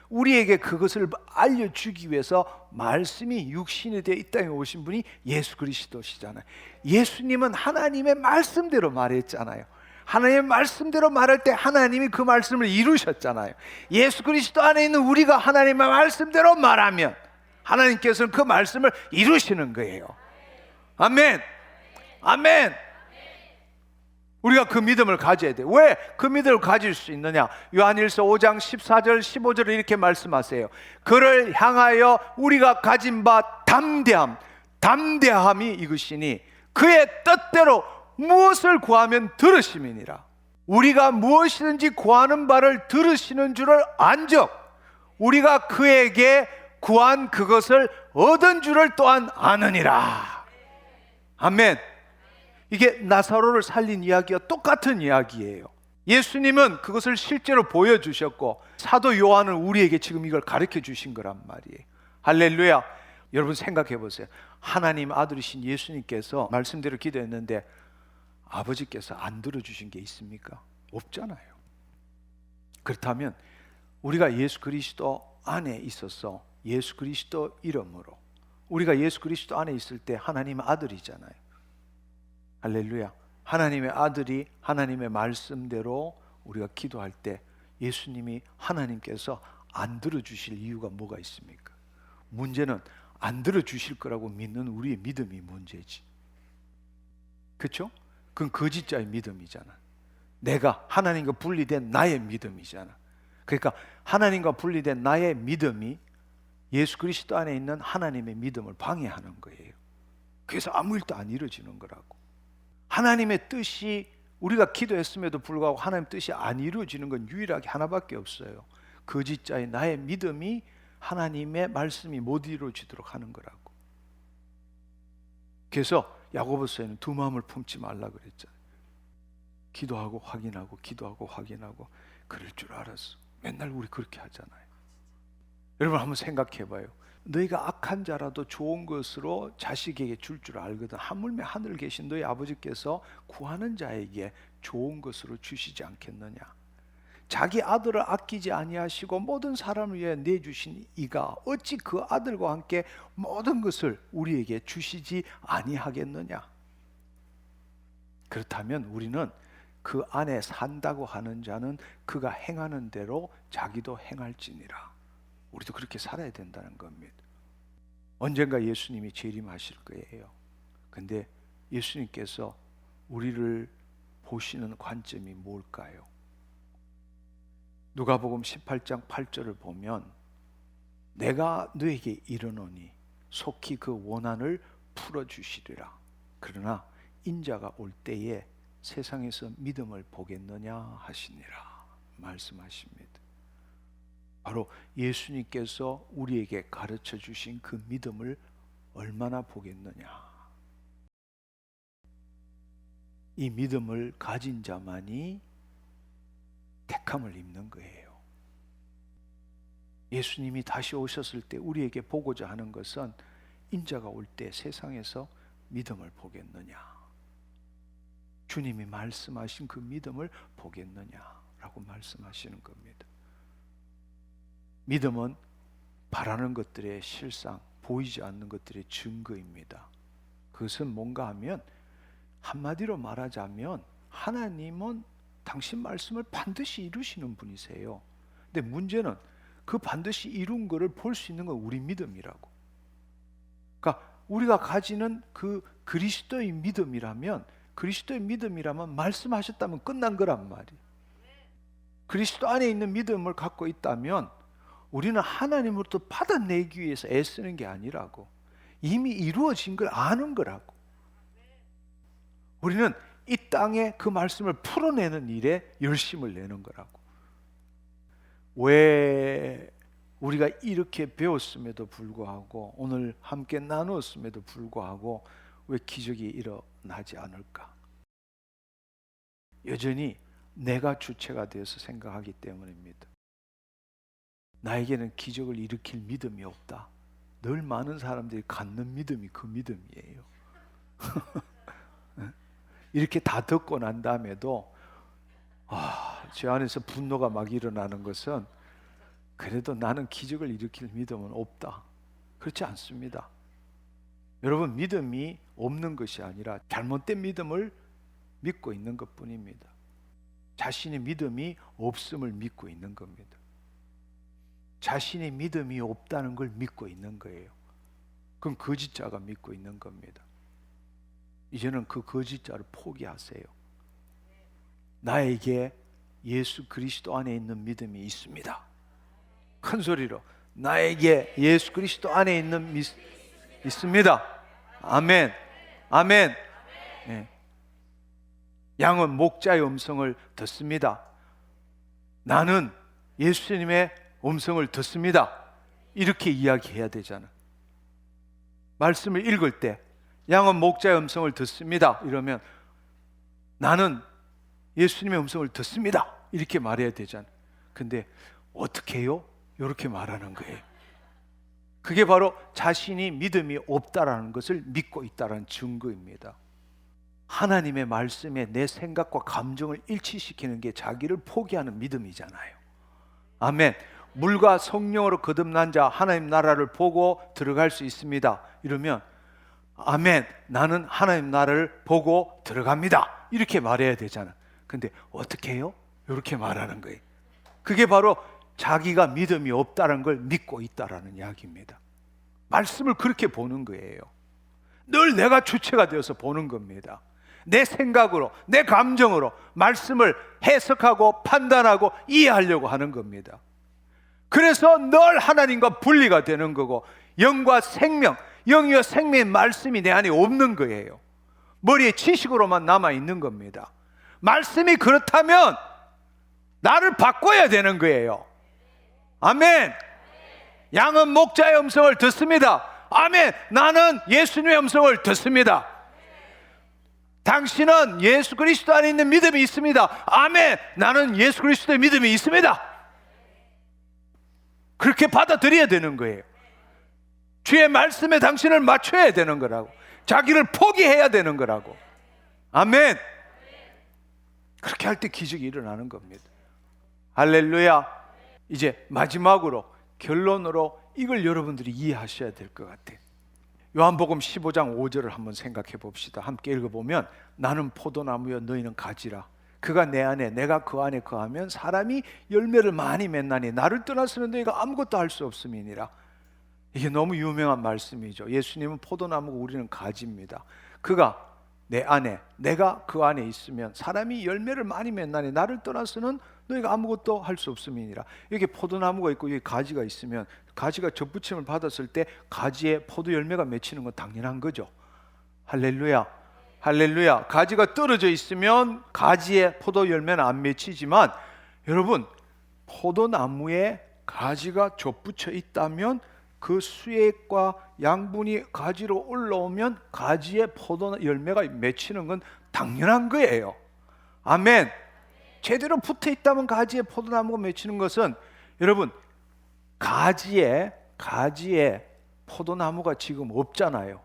A: 우리에게 그것을 알려주기 위해서 말씀이 육신이 되어 이 땅에 오신 분이 예수 그리스도시잖아요. 예수님은 하나님의 말씀대로 말했잖아요. 하나님의 말씀대로 말할 때 하나님이 그 말씀을 이루셨잖아요. 예수 그리스도 안에 있는 우리가 하나님의 말씀대로 말하면 하나님께서는 그 말씀을 이루시는 거예요. 아멘. 아멘. 우리가 그 믿음을 가져야 돼. 왜 그 믿음을 가질 수 있느냐? 요한일서 5장 14절 15절을 이렇게 말씀하세요. 그를 향하여 우리가 가진 바 담대함이 이것이니 그의 뜻대로 무엇을 구하면 들으심이니라. 우리가 무엇이든지 구하는 바를 들으시는 줄을 안적 우리가 그에게 구한 그것을 얻은 줄을 또한 아느니라. 아멘. 이게 나사로를 살린 이야기와 똑같은 이야기예요. 예수님은 그것을 실제로 보여주셨고 사도 요한은 우리에게 지금 이걸 가르쳐 주신 거란 말이에요. 할렐루야. 여러분 생각해 보세요. 하나님 아들이신 예수님께서 말씀대로 기도했는데 아버지께서 안 들어주신 게 있습니까? 없잖아요. 그렇다면 우리가 예수 그리스도 안에 있어서 예수 그리스도 이름으로 우리가 예수 그리스도 안에 있을 때 하나님의 아들이잖아요. 할렐루야. 하나님의 아들이 하나님의 말씀대로 우리가 기도할 때 예수님이 하나님께서 안 들어주실 이유가 뭐가 있습니까? 문제는 안 들어주실 거라고 믿는 우리의 믿음이 문제지. 그렇죠? 그건 거짓자의 믿음이잖아. 내가 하나님과 분리된 나의 믿음이잖아. 그러니까 하나님과 분리된 나의 믿음이 예수 그리스도 안에 있는 하나님의 믿음을 방해하는 거예요. 그래서 아무 일도 안 이루어지는 거라고. 하나님의 뜻이 우리가 기도했음에도 불구하고 하나님의 뜻이 안 이루어지는 건 유일하게 하나밖에 없어요. 거짓자의 나의 믿음이 하나님의 말씀이 못 이루어지도록 하는 거라고. 그래서 야고보서에는 두 마음을 품지 말라 그랬잖아요. 기도하고 확인하고 기도하고 확인하고. 그럴 줄 알았어. 맨날 우리 그렇게 하잖아요. 여러분 한번 생각해 봐요. 너희가 악한 자라도 좋은 것으로 자식에게 줄 줄 알거든. 하물며 하늘 계신 너희 아버지께서 구하는 자에게 좋은 것으로 주시지 않겠느냐. 자기 아들을 아끼지 아니하시고 모든 사람을 위해 내주신 이가 어찌 그 아들과 함께 모든 것을 우리에게 주시지 아니하겠느냐. 그렇다면 우리는 그 안에 산다고 하는 자는 그가 행하는 대로 자기도 행할지니라. 우리도 그렇게 살아야 된다는 겁니다. 언젠가 예수님이 재림하실 거예요. 근데 예수님께서 우리를 보시는 관점이 뭘까요? 누가복음 18장 8절을 보면 내가 너에게 이르노니 속히 그 원한을 풀어주시리라. 그러나 인자가 올 때에 세상에서 믿음을 보겠느냐 하시니라 말씀하십니다. 바로 예수님께서 우리에게 가르쳐 주신 그 믿음을 얼마나 보겠느냐. 이 믿음을 가진 자만이 택함을 입는 거예요. 예수님이 다시 오셨을 때 우리에게 보고자 하는 것은 인자가 올 때 세상에서 믿음을 보겠느냐, 주님이 말씀하신 그 믿음을 보겠느냐라고 말씀하시는 겁니다. 믿음은 바라는 것들의 실상, 보이지 않는 것들의 증거입니다. 그것은 뭔가 하면 한마디로 말하자면 하나님은 당신 말씀을 반드시 이루시는 분이세요. 근데 문제는 그 반드시 이룬 것을 볼 수 있는 건 우리 믿음이라고. 그러니까 우리가 가지는 그 그리스도의 믿음이라면 말씀하셨다면 끝난 거란 말이에요. 그리스도 안에 있는 믿음을 갖고 있다면 우리는 하나님으로부터 받아내기 위해서 애쓰는 게 아니라고. 이미 이루어진 걸 아는 거라고. 우리는 이 땅에 그 말씀을 풀어내는 일에 열심을 내는 거라고. 왜 우리가 이렇게 배웠음에도 불구하고 오늘 함께 나누었음에도 불구하고 왜 기적이 일어나지 않을까? 여전히 내가 주체가 되어서 생각하기 때문입니다. 나에게는 기적을 일으킬 믿음이 없다. 늘 많은 사람들이 갖는 믿음이 그 믿음이에요. 이렇게 다 듣고 난 다음에도 제 안에서 분노가 막 일어나는 것은 그래도 나는 기적을 일으킬 믿음은 없다. 그렇지 않습니다. 여러분, 믿음이 없는 것이 아니라 잘못된 믿음을 믿고 있는 것뿐입니다. 자신의 믿음이 없음을 믿고 있는 겁니다. 자신의 믿음이 없다는 걸 믿고 있는 거예요. 그건 거짓자가 믿고 있는 겁니다. 이제는 그 거짓자를 포기하세요. 나에게 예수 그리스도 안에 있는 믿음이 있습니다. 큰 소리로 나에게 예수 그리스도 안에 있는 있습니다. 아멘. 아멘. 네. 양은 목자의 음성을 듣습니다. 나는 예수님의 음성을 듣습니다. 이렇게 이야기해야 되잖아. 말씀을 읽을 때 양은 목자의 음성을 듣습니다. 이러면 나는 예수님의 음성을 듣습니다. 이렇게 말해야 되잖아. 근데 어떻게 해요? 이렇게 말하는 거예요. 그게 바로 자신이 믿음이 없다라는 것을 믿고 있다는 증거입니다. 하나님의 말씀에 내 생각과 감정을 일치시키는 게 자기를 포기하는 믿음이잖아요. 아멘. 물과 성령으로 거듭난 자 하나님 나라를 보고 들어갈 수 있습니다. 이러면 아멘, 나는 하나님 나라를 보고 들어갑니다. 이렇게 말해야 되잖아. 근데 어떻게 해요? 이렇게 말하는 거예요. 그게 바로 자기가 믿음이 없다는 걸 믿고 있다라는 이야기입니다. 말씀을 그렇게 보는 거예요. 늘 내가 주체가 되어서 보는 겁니다. 내 생각으로, 내 감정으로 말씀을 해석하고 판단하고 이해하려고 하는 겁니다. 그래서 늘 하나님과 분리가 되는 거고, 영과 생명, 영이와 생명의 말씀이 내 안에 없는 거예요. 머리에 지식으로만 남아있는 겁니다. 말씀이 그렇다면 나를 바꿔야 되는 거예요. 아멘. 양은 목자의 음성을 듣습니다. 아멘. 나는 예수님의 음성을 듣습니다. 당신은 예수 그리스도 안에 있는 믿음이 있습니다. 아멘. 나는 예수 그리스도의 믿음이 있습니다. 그렇게 받아들여야 되는 거예요. 주의 말씀에 당신을 맞춰야 되는 거라고. 자기를 포기해야 되는 거라고. 아멘. 그렇게 할 때 기적이 일어나는 겁니다. 할렐루야. 이제 마지막으로 결론으로 이걸 여러분들이 이해하셔야 될 것 같아요. 요한복음 15장 5절을 한번 생각해 봅시다. 함께 읽어보면 나는 포도나무여 너희는 가지라. 그가 내 안에 내가 그 안에 거하면 사람이 열매를 많이 맺나니 나를 떠나서는 너희가 아무것도 할 수 없음이니라. 이게 너무 유명한 말씀이죠. 예수님은 포도나무고 우리는 가지입니다. 그가 내 안에 내가 그 안에 있으면 사람이 열매를 많이 맺나니 나를 떠나서는 너희가 아무것도 할 수 없음이니라. 여기 포도나무가 있고 여기 가지가 있으면 가지가 접붙임을 받았을 때 가지에 포도 열매가 맺히는 건 당연한 거죠. 할렐루야. 할렐루야. 가지가 떨어져 있으면 가지에 포도 열매는 안 맺히지만 여러분, 포도나무에 가지가 접붙여 있다면 그 수액과 양분이 가지로 올라오면 가지에 포도 열매가 맺히는 건 당연한 거예요. 아멘. 제대로 붙어 있다면 가지에 포도나무가 맺히는 것은 여러분, 가지에 포도나무가 지금 없잖아요.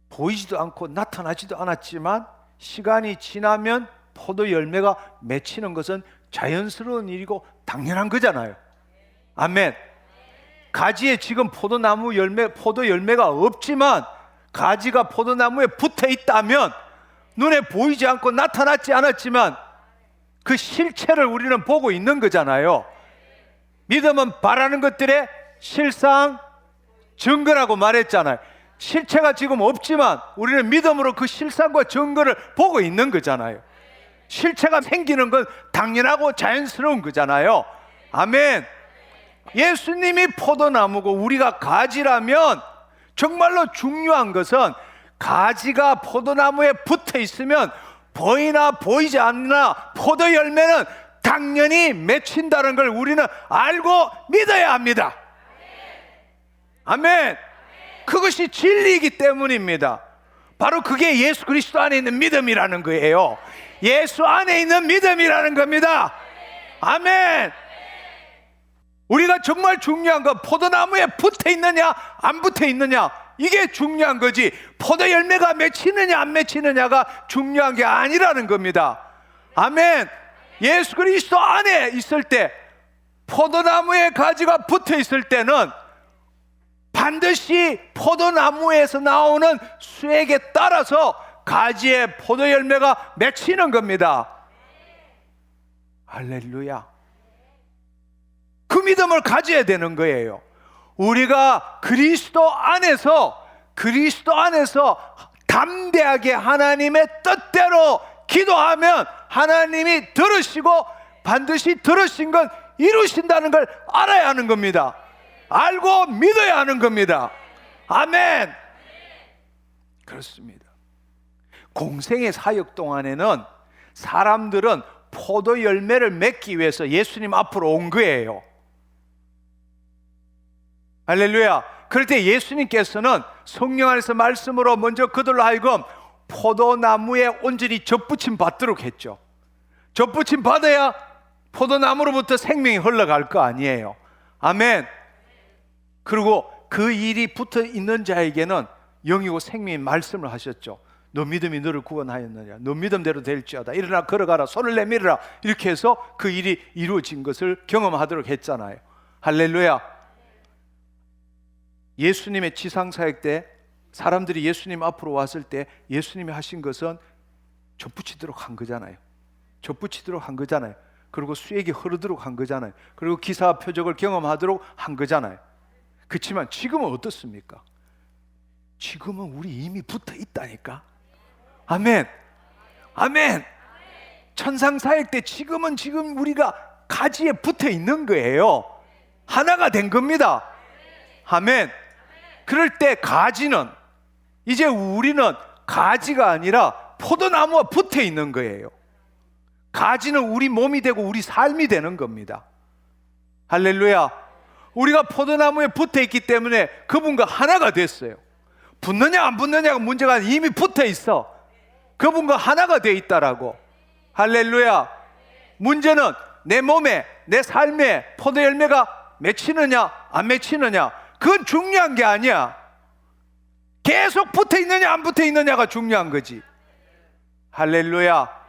A: 보이지도 않고 나타나지도 않았지만 시간이 지나면 포도 열매가 맺히는 것은 자연스러운 일이고 당연한 거잖아요. 아멘. 가지에 지금 포도 열매가 없지만 가지가 포도나무에 붙어 있다면 눈에 보이지 않고 나타나지 않았지만 그 실체를 우리는 보고 있는 거잖아요. 믿음은 바라는 것들의 실상 증거라고 말했잖아요. 실체가 지금 없지만 우리는 믿음으로 그 실상과 증거를 보고 있는 거잖아요. 실체가 생기는 건 당연하고 자연스러운 거잖아요. 아멘. 예수님이 포도나무고 우리가 가지라면 정말로 중요한 것은 가지가 포도나무에 붙어 있으면 보이나 보이지 않나 포도 열매는 다 당연히 맺힌다는 걸 우리는 알고 믿어야 합니다. 아멘. 그것이 진리이기 때문입니다. 바로 그게 예수 그리스도 안에 있는 믿음이라는 거예요. 예수 안에 있는 믿음이라는 겁니다. 아멘. 우리가 정말 중요한 건 포도나무에 붙어 있느냐 안 붙어 있느냐, 이게 중요한 거지, 포도 열매가 맺히느냐 안 맺히느냐가 중요한 게 아니라는 겁니다. 아멘. 예수 그리스도 안에 있을 때, 포도나무에 가지가 붙어 있을 때는 반드시 포도나무에서 나오는 수액에 따라서 가지에 포도 열매가 맺히는 겁니다. 할렐루야. 그 믿음을 가져야 되는 거예요. 우리가 그리스도 안에서 담대하게 하나님의 뜻대로 기도하면 하나님이 들으시고 반드시 들으신 건 이루신다는 걸 알아야 하는 겁니다. 알고 믿어야 하는 겁니다. 아멘. 그렇습니다. 공생의 사역 동안에는 사람들은 포도 열매를 맺기 위해서 예수님 앞으로 온 거예요. 할렐루야. 그럴 때 예수님께서는 성령 안에서 말씀으로 먼저 그들로 하여금 포도나무에 온전히 접붙임 받도록 했죠. 접붙임 받아야 포도나무로부터 생명이 흘러갈 거 아니에요. 아멘. 그리고 그 일이 붙어 있는 자에게는 영이고 생명의 말씀을 하셨죠. 너 믿음이 너를 구원하였느냐, 너 믿음대로 될지어다, 일어나 걸어가라, 손을 내밀어라, 이렇게 해서 그 일이 이루어진 것을 경험하도록 했잖아요. 할렐루야. 예수님의 지상사역 때 사람들이 예수님 앞으로 왔을 때 예수님이 하신 것은 접붙이도록 한 거잖아요. 접붙이도록 한 거잖아요. 그리고 수액이 흐르도록 한 거잖아요. 그리고 기사와 표적을 경험하도록 한 거잖아요. 그렇지만 지금은 어떻습니까? 지금은 우리 이미 붙어 있다니까. 아멘. 아멘. 천상사역 때 지금 우리가 가지에 붙어 있는 거예요. 하나가 된 겁니다. 아멘. 그럴 때 가지는, 이제 우리는 가지가 아니라 포도나무와 붙어 있는 거예요. 가지는 우리 몸이 되고 우리 삶이 되는 겁니다. 할렐루야. 우리가 포도나무에 붙어 있기 때문에 그분과 하나가 됐어요. 붙느냐 안 붙느냐가 문제가 아니라 이미 붙어 있어. 그분과 하나가 돼 있다라고. 할렐루야. 문제는 내 몸에, 내 삶에 포도 열매가 맺히느냐 안 맺히느냐, 그건 중요한 게 아니야. 계속 붙어 있느냐 안 붙어 있느냐가 중요한 거지. 할렐루야.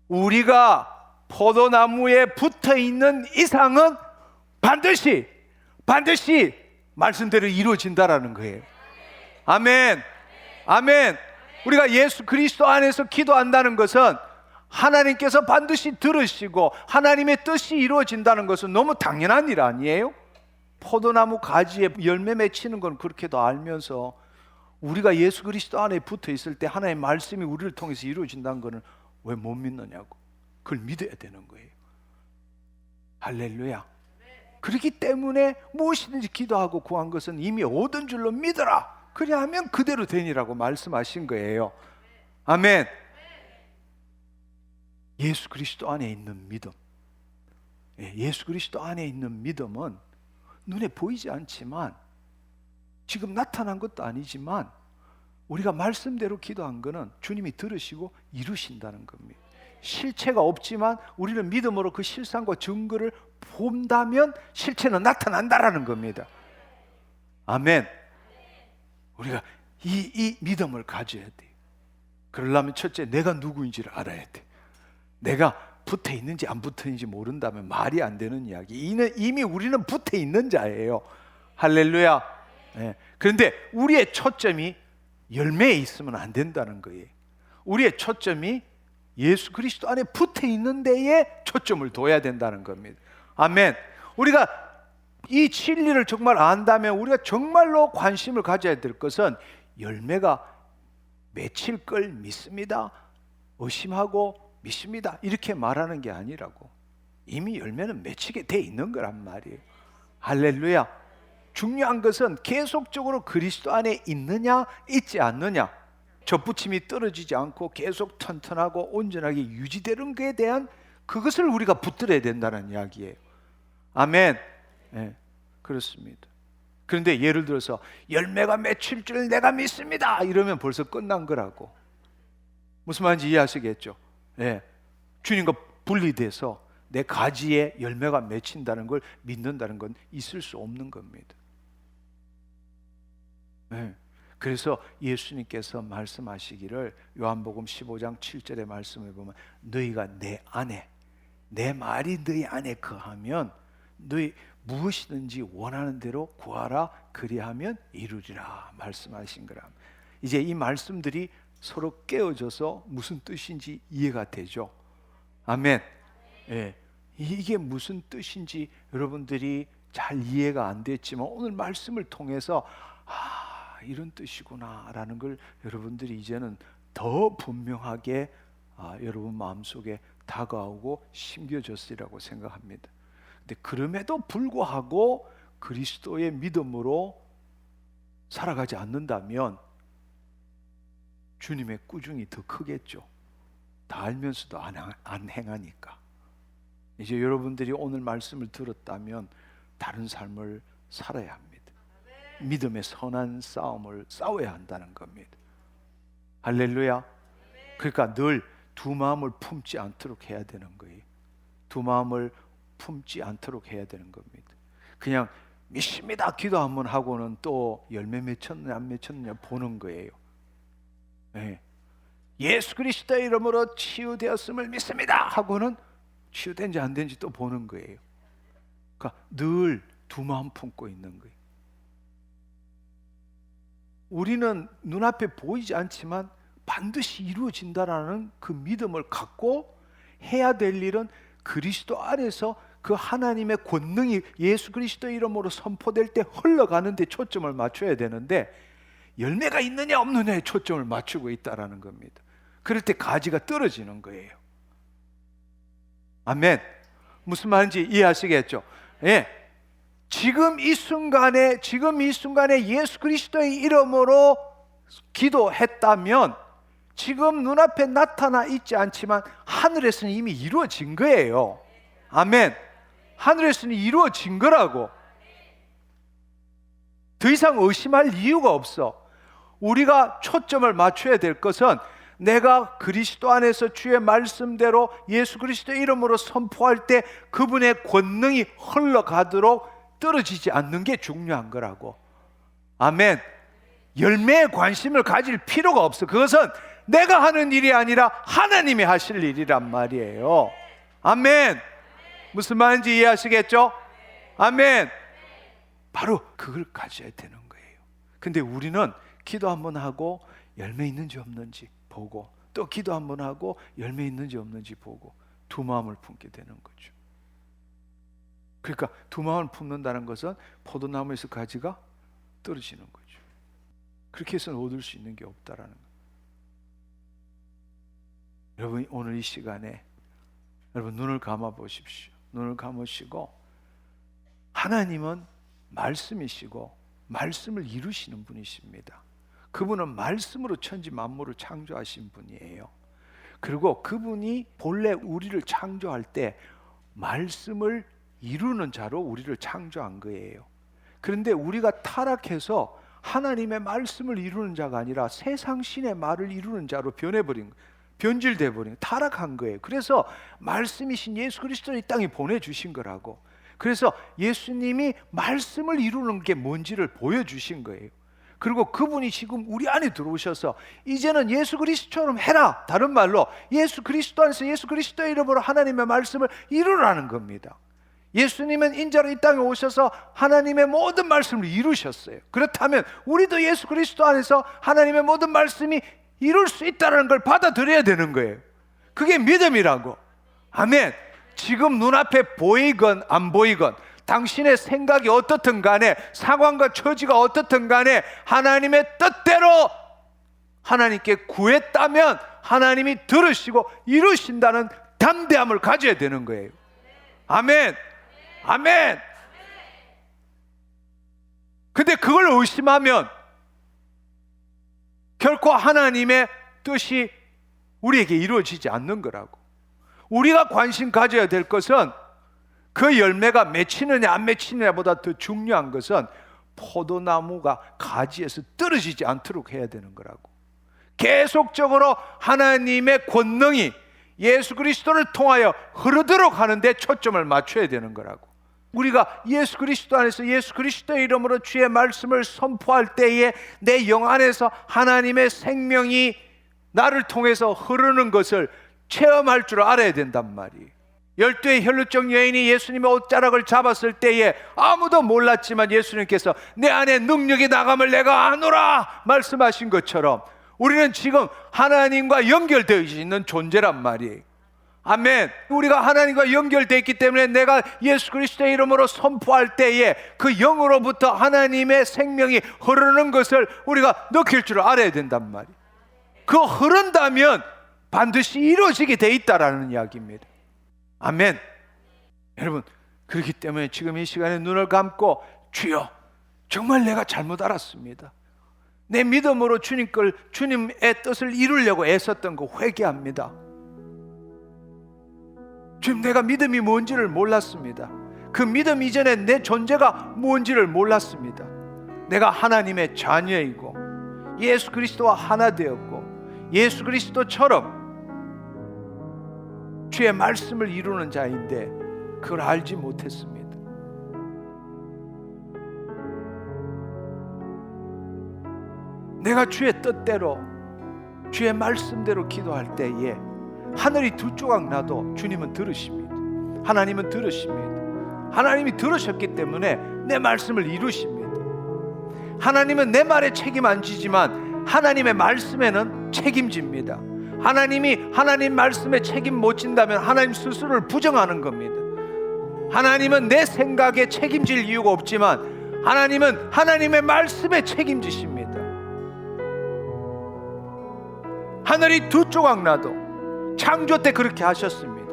A: 우리가 포도나무에 붙어 있는 이상은 반드시 말씀대로 이루어진다라는 거예요. 아멘. 아멘. 우리가 예수 그리스도 안에서 기도한다는 것은 하나님께서 반드시 들으시고 하나님의 뜻이 이루어진다는 것은 너무 당연한 일 아니에요? 포도나무 가지에 열매 맺히는 건 그렇게도 알면서 우리가 예수 그리스도 안에 붙어 있을 때 하나님의 말씀이 우리를 통해서 이루어진다는 것은 왜 못 믿느냐고. 그걸 믿어야 되는 거예요. 할렐루야. 그렇기 때문에 무엇이든지 기도하고 구한 것은 이미 얻은 줄로 믿어라. 그리하면 그대로 되니라고 말씀하신 거예요. 아멘. 예수 그리스도 안에 있는 믿음, 예수 그리스도 안에 있는 믿음은 눈에 보이지 않지만, 지금 나타난 것도 아니지만 우리가 말씀대로 기도한 거는 주님이 들으시고 이루신다는 겁니다. 실체가 없지만 우리는 믿음으로 그 실상과 증거를 본다면 실체는 나타난다라는 겁니다. 아멘. 우리가 이 믿음을 가져야 돼요. 그러려면 첫째, 내가 누구인지를 알아야 돼. 내가 붙어 있는지 안 붙어 있는지 모른다면 말이 안 되는 이야기. 이미 우리는 붙어 있는 자예요. 할렐루야. 네. 그런데 우리의 초점이 열매에 있으면 안 된다는 거예요. 우리의 초점이 예수 그리스도 안에 붙어 있는 데에 초점을 둬야 된다는 겁니다. 아멘. 우리가 이 진리를 정말 안다면 우리가 정말로 관심을 가져야 될 것은 열매가 맺힐 걸 믿습니다, 의심하고 믿습니다, 이렇게 말하는 게 아니라고. 이미 열매는 맺히게 돼 있는 거란 말이에요. 할렐루야. 중요한 것은 계속적으로 그리스도 안에 있느냐 있지 않느냐, 접붙임이 떨어지지 않고 계속 튼튼하고 온전하게 유지되는 것에 대한 그것을 우리가 붙들어야 된다는 이야기예요. 아멘. 네, 그렇습니다. 그런데 예를 들어서 열매가 맺힐 줄 내가 믿습니다 이러면 벌써 끝난 거라고. 무슨 말인지 이해하시겠죠? 네, 주님과 분리돼서 내 가지에 열매가 맺힌다는 걸 믿는다는 건 있을 수 없는 겁니다. 네. 그래서 예수님께서 말씀하시기를 요한복음 15장 7절의 말씀을 보면 너희가 내 안에, 내 말이 너희 안에 거하면 너희 무엇이든지 원하는 대로 구하라 그리하면 이루리라 말씀하신 거라. 이제 이 말씀들이 서로 깨어져서 무슨 뜻인지 이해가 되죠. 아멘. 예. 이게 무슨 뜻인지 여러분들이 잘 이해가 안 됐지만 오늘 말씀을 통해서 이런 뜻이구나 라는 걸 여러분들이 이제는 더 분명하게 여러분 마음속에 다가오고 심겨졌으리라고 생각합니다. 근데 그럼에도 불구하고 그리스도의 믿음으로 살아가지 않는다면 주님의 꾸중이 더 크겠죠. 다 알면서도 안 행하니까. 이제 여러분들이 오늘 말씀을 들었다면 다른 삶을 살아야 합니다. 믿음의 선한 싸움을 싸워야 한다는 겁니다. 할렐루야. 그러니까 늘 두 마음을 품지 않도록 해야 되는 거예요. 두 마음을 품지 않도록 해야 되는 겁니다. 그냥 믿습니다 기도 한번 하고는 또 열매 맺혔느냐 안 맺혔느냐 보는 거예요. 네. 예수 그리스도의 이름으로 치유되었음을 믿습니다 하고는 치유된지 안 된지 또 보는 거예요. 그러니까 늘 두 마음 품고 있는 거예요. 우리는 눈앞에 보이지 않지만 반드시 이루어진다라는 그 믿음을 갖고 해야 될 일은 그리스도 안에서 그 하나님의 권능이 예수 그리스도의 이름으로 선포될 때 흘러가는 데 초점을 맞춰야 되는데 열매가 있느냐 없느냐에 초점을 맞추고 있다라는 겁니다. 그럴 때 가지가 떨어지는 거예요. 아멘. 무슨 말인지 이해하시겠죠? 예. 지금 이 순간에 예수 그리스도의 이름으로 기도했다면 지금 눈앞에 나타나 있지 않지만 하늘에서는 이미 이루어진 거예요. 아멘. 하늘에서는 이루어진 거라고. 더 이상 의심할 이유가 없어. 우리가 초점을 맞춰야 될 것은 내가 그리스도 안에서 주의 말씀대로 예수 그리스도의 이름으로 선포할 때 그분의 권능이 흘러가도록 떨어지지 않는 게 중요한 거라고. 아멘. 열매에 관심을 가질 필요가 없어. 그것은 내가 하는 일이 아니라 하나님이 하실 일이란 말이에요. 아멘. 무슨 말인지 이해하시겠죠? 아멘. 바로 그걸 가져야 되는 거예요. 근데 우리는 기도 한번 하고 열매 있는지 없는지 보고 또 기도 한번 하고 열매 있는지 없는지 보고 두 마음을 품게 되는 거죠. 그러니까 두 마음을 품는다는 것은 포도나무에서 가지가 떨어지는 거죠. 그렇게 해서는 얻을 수 있는 게 없다라는 거예요. 여러분 오늘 이 시간에 여러분 눈을 감아 보십시오. 눈을 감으시고 하나님은 말씀이시고 말씀을 이루시는 분이십니다. 그분은 말씀으로 천지 만물을 창조하신 분이에요. 그리고 그분이 본래 우리를 창조할 때 말씀을 이루는 자로 우리를 창조한 거예요. 그런데 우리가 타락해서 하나님의 말씀을 이루는 자가 아니라 세상 신의 말을 이루는 자로 변해버린 거예요. 변질돼 버린, 타락한 거예요. 그래서 말씀이신 예수 그리스도를 이 땅에 보내주신 거라고. 그래서 예수님이 말씀을 이루는 게 뭔지를 보여주신 거예요. 그리고 그분이 지금 우리 안에 들어오셔서 이제는 예수 그리스도처럼 해라. 다른 말로 예수 그리스도 안에서 예수 그리스도의 이름으로 하나님의 말씀을 이루라는 겁니다. 예수님은 인자로 이 땅에 오셔서 하나님의 모든 말씀을 이루셨어요. 그렇다면 우리도 예수 그리스도 안에서 하나님의 모든 말씀이 이룰 수 있다는 걸 받아들여야 되는 거예요. 그게 믿음이라고. 아멘. 지금 눈앞에 보이건 안 보이건 당신의 생각이 어떻든 간에 상황과 처지가 어떻든 간에 하나님의 뜻대로 하나님께 구했다면 하나님이 들으시고 이루신다는 담대함을 가져야 되는 거예요. 아멘. 아멘. 근데 그걸 의심하면 결코 하나님의 뜻이 우리에게 이루어지지 않는 거라고. 우리가 관심 가져야 될 것은 그 열매가 맺히느냐 안 맺히느냐보다 더 중요한 것은 포도나무가 가지에서 떨어지지 않도록 해야 되는 거라고. 계속적으로 하나님의 권능이 예수 그리스도를 통하여 흐르도록 하는데 초점을 맞춰야 되는 거라고. 우리가 예수 그리스도 안에서 예수 그리스도의 이름으로 주의 말씀을 선포할 때에 내 영 안에서 하나님의 생명이 나를 통해서 흐르는 것을 체험할 줄 알아야 된단 말이에요. 12의 혈루증 여인이 예수님의 옷자락을 잡았을 때에 아무도 몰랐지만 예수님께서 내 안에 능력이 나감을 내가 아노라 말씀하신 것처럼 우리는 지금 하나님과 연결되어 있는 존재란 말이에요. 아멘. 우리가 하나님과 연결되어 있기 때문에 내가 예수 그리스도의 이름으로 선포할 때에 그 영으로부터 하나님의 생명이 흐르는 것을 우리가 느낄 줄 알아야 된단 말이에요. 그 흐른다면 반드시 이루어지게 돼 있다라는 이야기입니다. 아멘. 여러분, 그렇기 때문에 지금 이 시간에 눈을 감고 주여, 정말 내가 잘못 알았습니다. 내 믿음으로 주님의 뜻을 이루려고 애썼던 거 회개합니다. 주님, 내가 믿음이 뭔지를 몰랐습니다. 그 믿음 이전에 내 존재가 뭔지를 몰랐습니다. 내가 하나님의 자녀이고 예수 그리스도와 하나 되었고 예수 그리스도처럼 주의 말씀을 이루는 자인데 그걸 알지 못했습니다. 내가 주의 뜻대로 주의 말씀대로 기도할 때에 하늘이 두 조각 나도 주님은 들으십니다. 하나님은 들으십니다. 하나님이 들으셨기 때문에 내 말씀을 이루십니다. 하나님은 내 말에 책임 안 지지만 하나님의 말씀에는 책임집니다. 하나님이 하나님 말씀에 책임 못 진다면 하나님 스스로를 부정하는 겁니다. 하나님은 내 생각에 책임질 이유가 없지만 하나님은 하나님의 말씀에 책임지십니다. 하늘이 두 조각 나도 창조 때 그렇게 하셨습니다.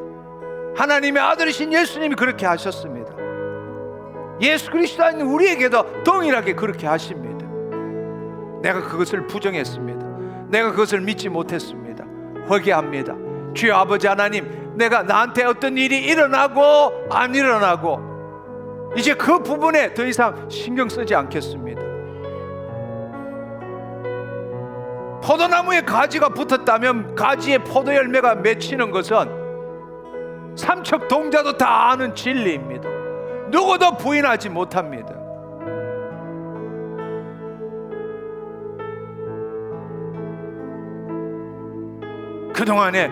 A: 하나님의 아들이신 예수님이 그렇게 하셨습니다. 예수 그리스도 아닌 우리에게도 동일하게 그렇게 하십니다. 내가 그것을 부정했습니다. 내가 그것을 믿지 못했습니다. 회개합니다. 주여 아버지 하나님, 내가 나한테 어떤 일이 일어나고 안 일어나고 이제 그 부분에 더 이상 신경 쓰지 않겠습니다. 포도나무에 가지가 붙었다면 가지에 포도 열매가 맺히는 것은 삼척 동자도 다 아는 진리입니다. 누구도 부인하지 못합니다. 그동안에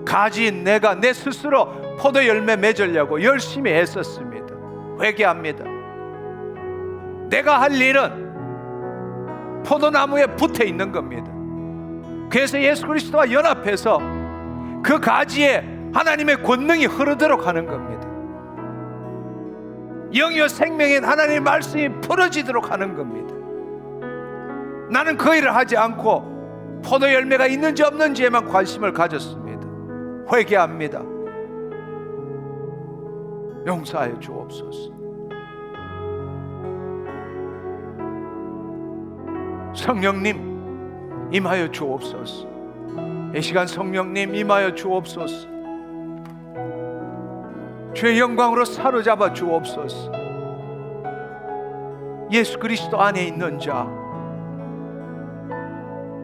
A: 가지인 내가 내 스스로 포도 열매 맺으려고 열심히 애썼습니다. 회개합니다. 내가 할 일은 포도나무에 붙어 있는 겁니다. 그래서 예수 그리스도와 연합해서 그 가지에 하나님의 권능이 흐르도록 하는 겁니다. 영이요 생명인 하나님의 말씀이 풀어지도록 하는 겁니다. 나는 그 일을 하지 않고 포도 열매가 있는지 없는지에만 관심을 가졌습니다. 회개합니다. 용서하여 주옵소서. 성령님 임하여 주옵소서. 이 시간 성령님 임하여 주옵소서. 주의 영광으로 사로잡아 주옵소서. 예수 그리스도 안에 있는 자,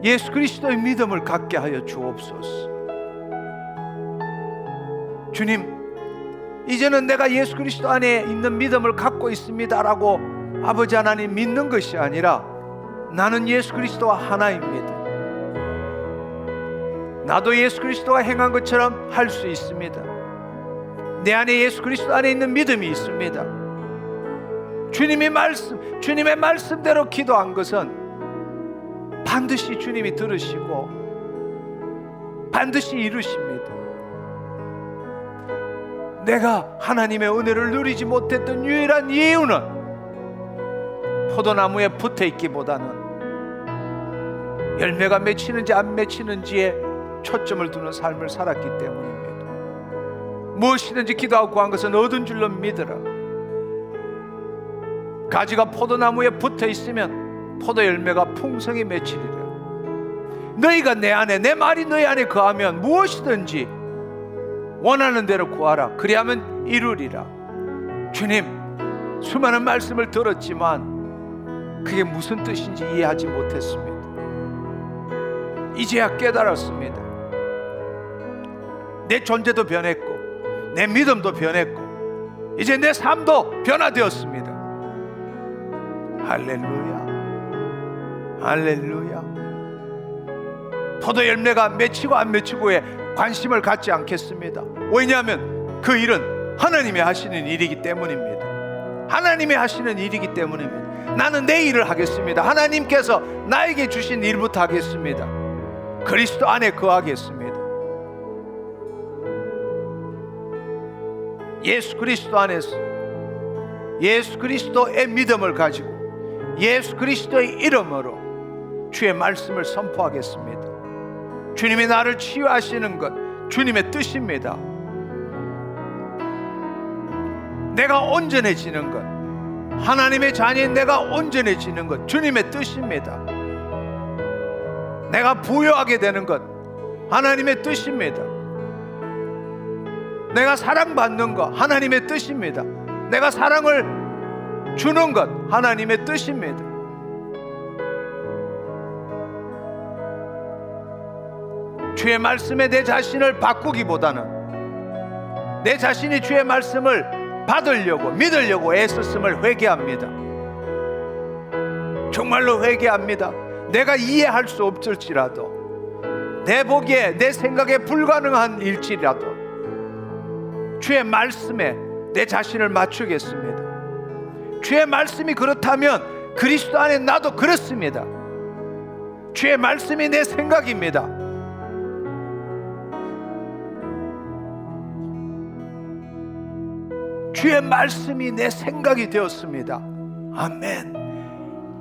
A: 예수 그리스도의 믿음을 갖게 하여 주옵소서. 주님, 이제는 내가 예수 그리스도 안에 있는 믿음을 갖고 있습니다라고 아버지 하나님 믿는 것이 아니라 나는 예수 그리스도와 하나입니다. 나도 예수 그리스도가 행한 것처럼 할 수 있습니다. 내 안에 예수 그리스도 안에 있는 믿음이 있습니다. 주님의 말씀대로 기도한 것은 반드시 주님이 들으시고 반드시 이루십니다. 내가 하나님의 은혜를 누리지 못했던 유일한 이유는 포도나무에 붙어있기보다는 열매가 맺히는지 안 맺히는지에 초점을 두는 삶을 살았기 때문입니다. 무엇이든지 기도하고 구한 것은 얻은 줄로 믿으라. 가지가 포도나무에 붙어있으면 포도 열매가 풍성히 맺히리라. 너희가 내 안에, 내 말이 너희 안에 거하면 무엇이든지 원하는 대로 구하라. 그리하면 이루리라. 주님, 수많은 말씀을 들었지만 그게 무슨 뜻인지 이해하지 못했습니다. 이제야 깨달았습니다. 내 존재도 변했고 내 믿음도 변했고 이제 내 삶도 변화되었습니다. 할렐루야, 할렐루야. 포도 열매가 맺히고 안 맺히고에 관심을 갖지 않겠습니다. 왜냐하면 그 일은 하나님이 하시는 일이기 때문입니다. 하나님이 하시는 일이기 때문입니다. 나는 내 일을 하겠습니다. 하나님께서 나에게 주신 일부터 하겠습니다. 그리스도 안에 거하겠습니다. 예수 그리스도 안에서 예수 그리스도의 믿음을 가지고 예수 그리스도의 이름으로 주의 말씀을 선포하겠습니다. 주님이 나를 치유하시는 것 주님의 뜻입니다. 내가 온전해지는 것, 하나님의 자녀인 내가 온전해지는 것 주님의 뜻입니다. 내가 부유하게 되는 것 하나님의 뜻입니다. 내가 사랑받는 것 하나님의 뜻입니다. 내가 사랑을 주는 것 하나님의 뜻입니다. 주의 말씀에 내 자신을 바꾸기보다는 내 자신이 주의 말씀을 받으려고 믿으려고 애썼음을 회개합니다. 정말로 회개합니다. 내가 이해할 수 없을지라도 내 보기에 내 생각에 불가능한 일지라도 주의 말씀에 내 자신을 맞추겠습니다. 주의 말씀이 그렇다면 그리스도 안에 나도 그렇습니다. 주의 말씀이 내 생각입니다. 주의 말씀이 내 생각이 되었습니다. 아멘.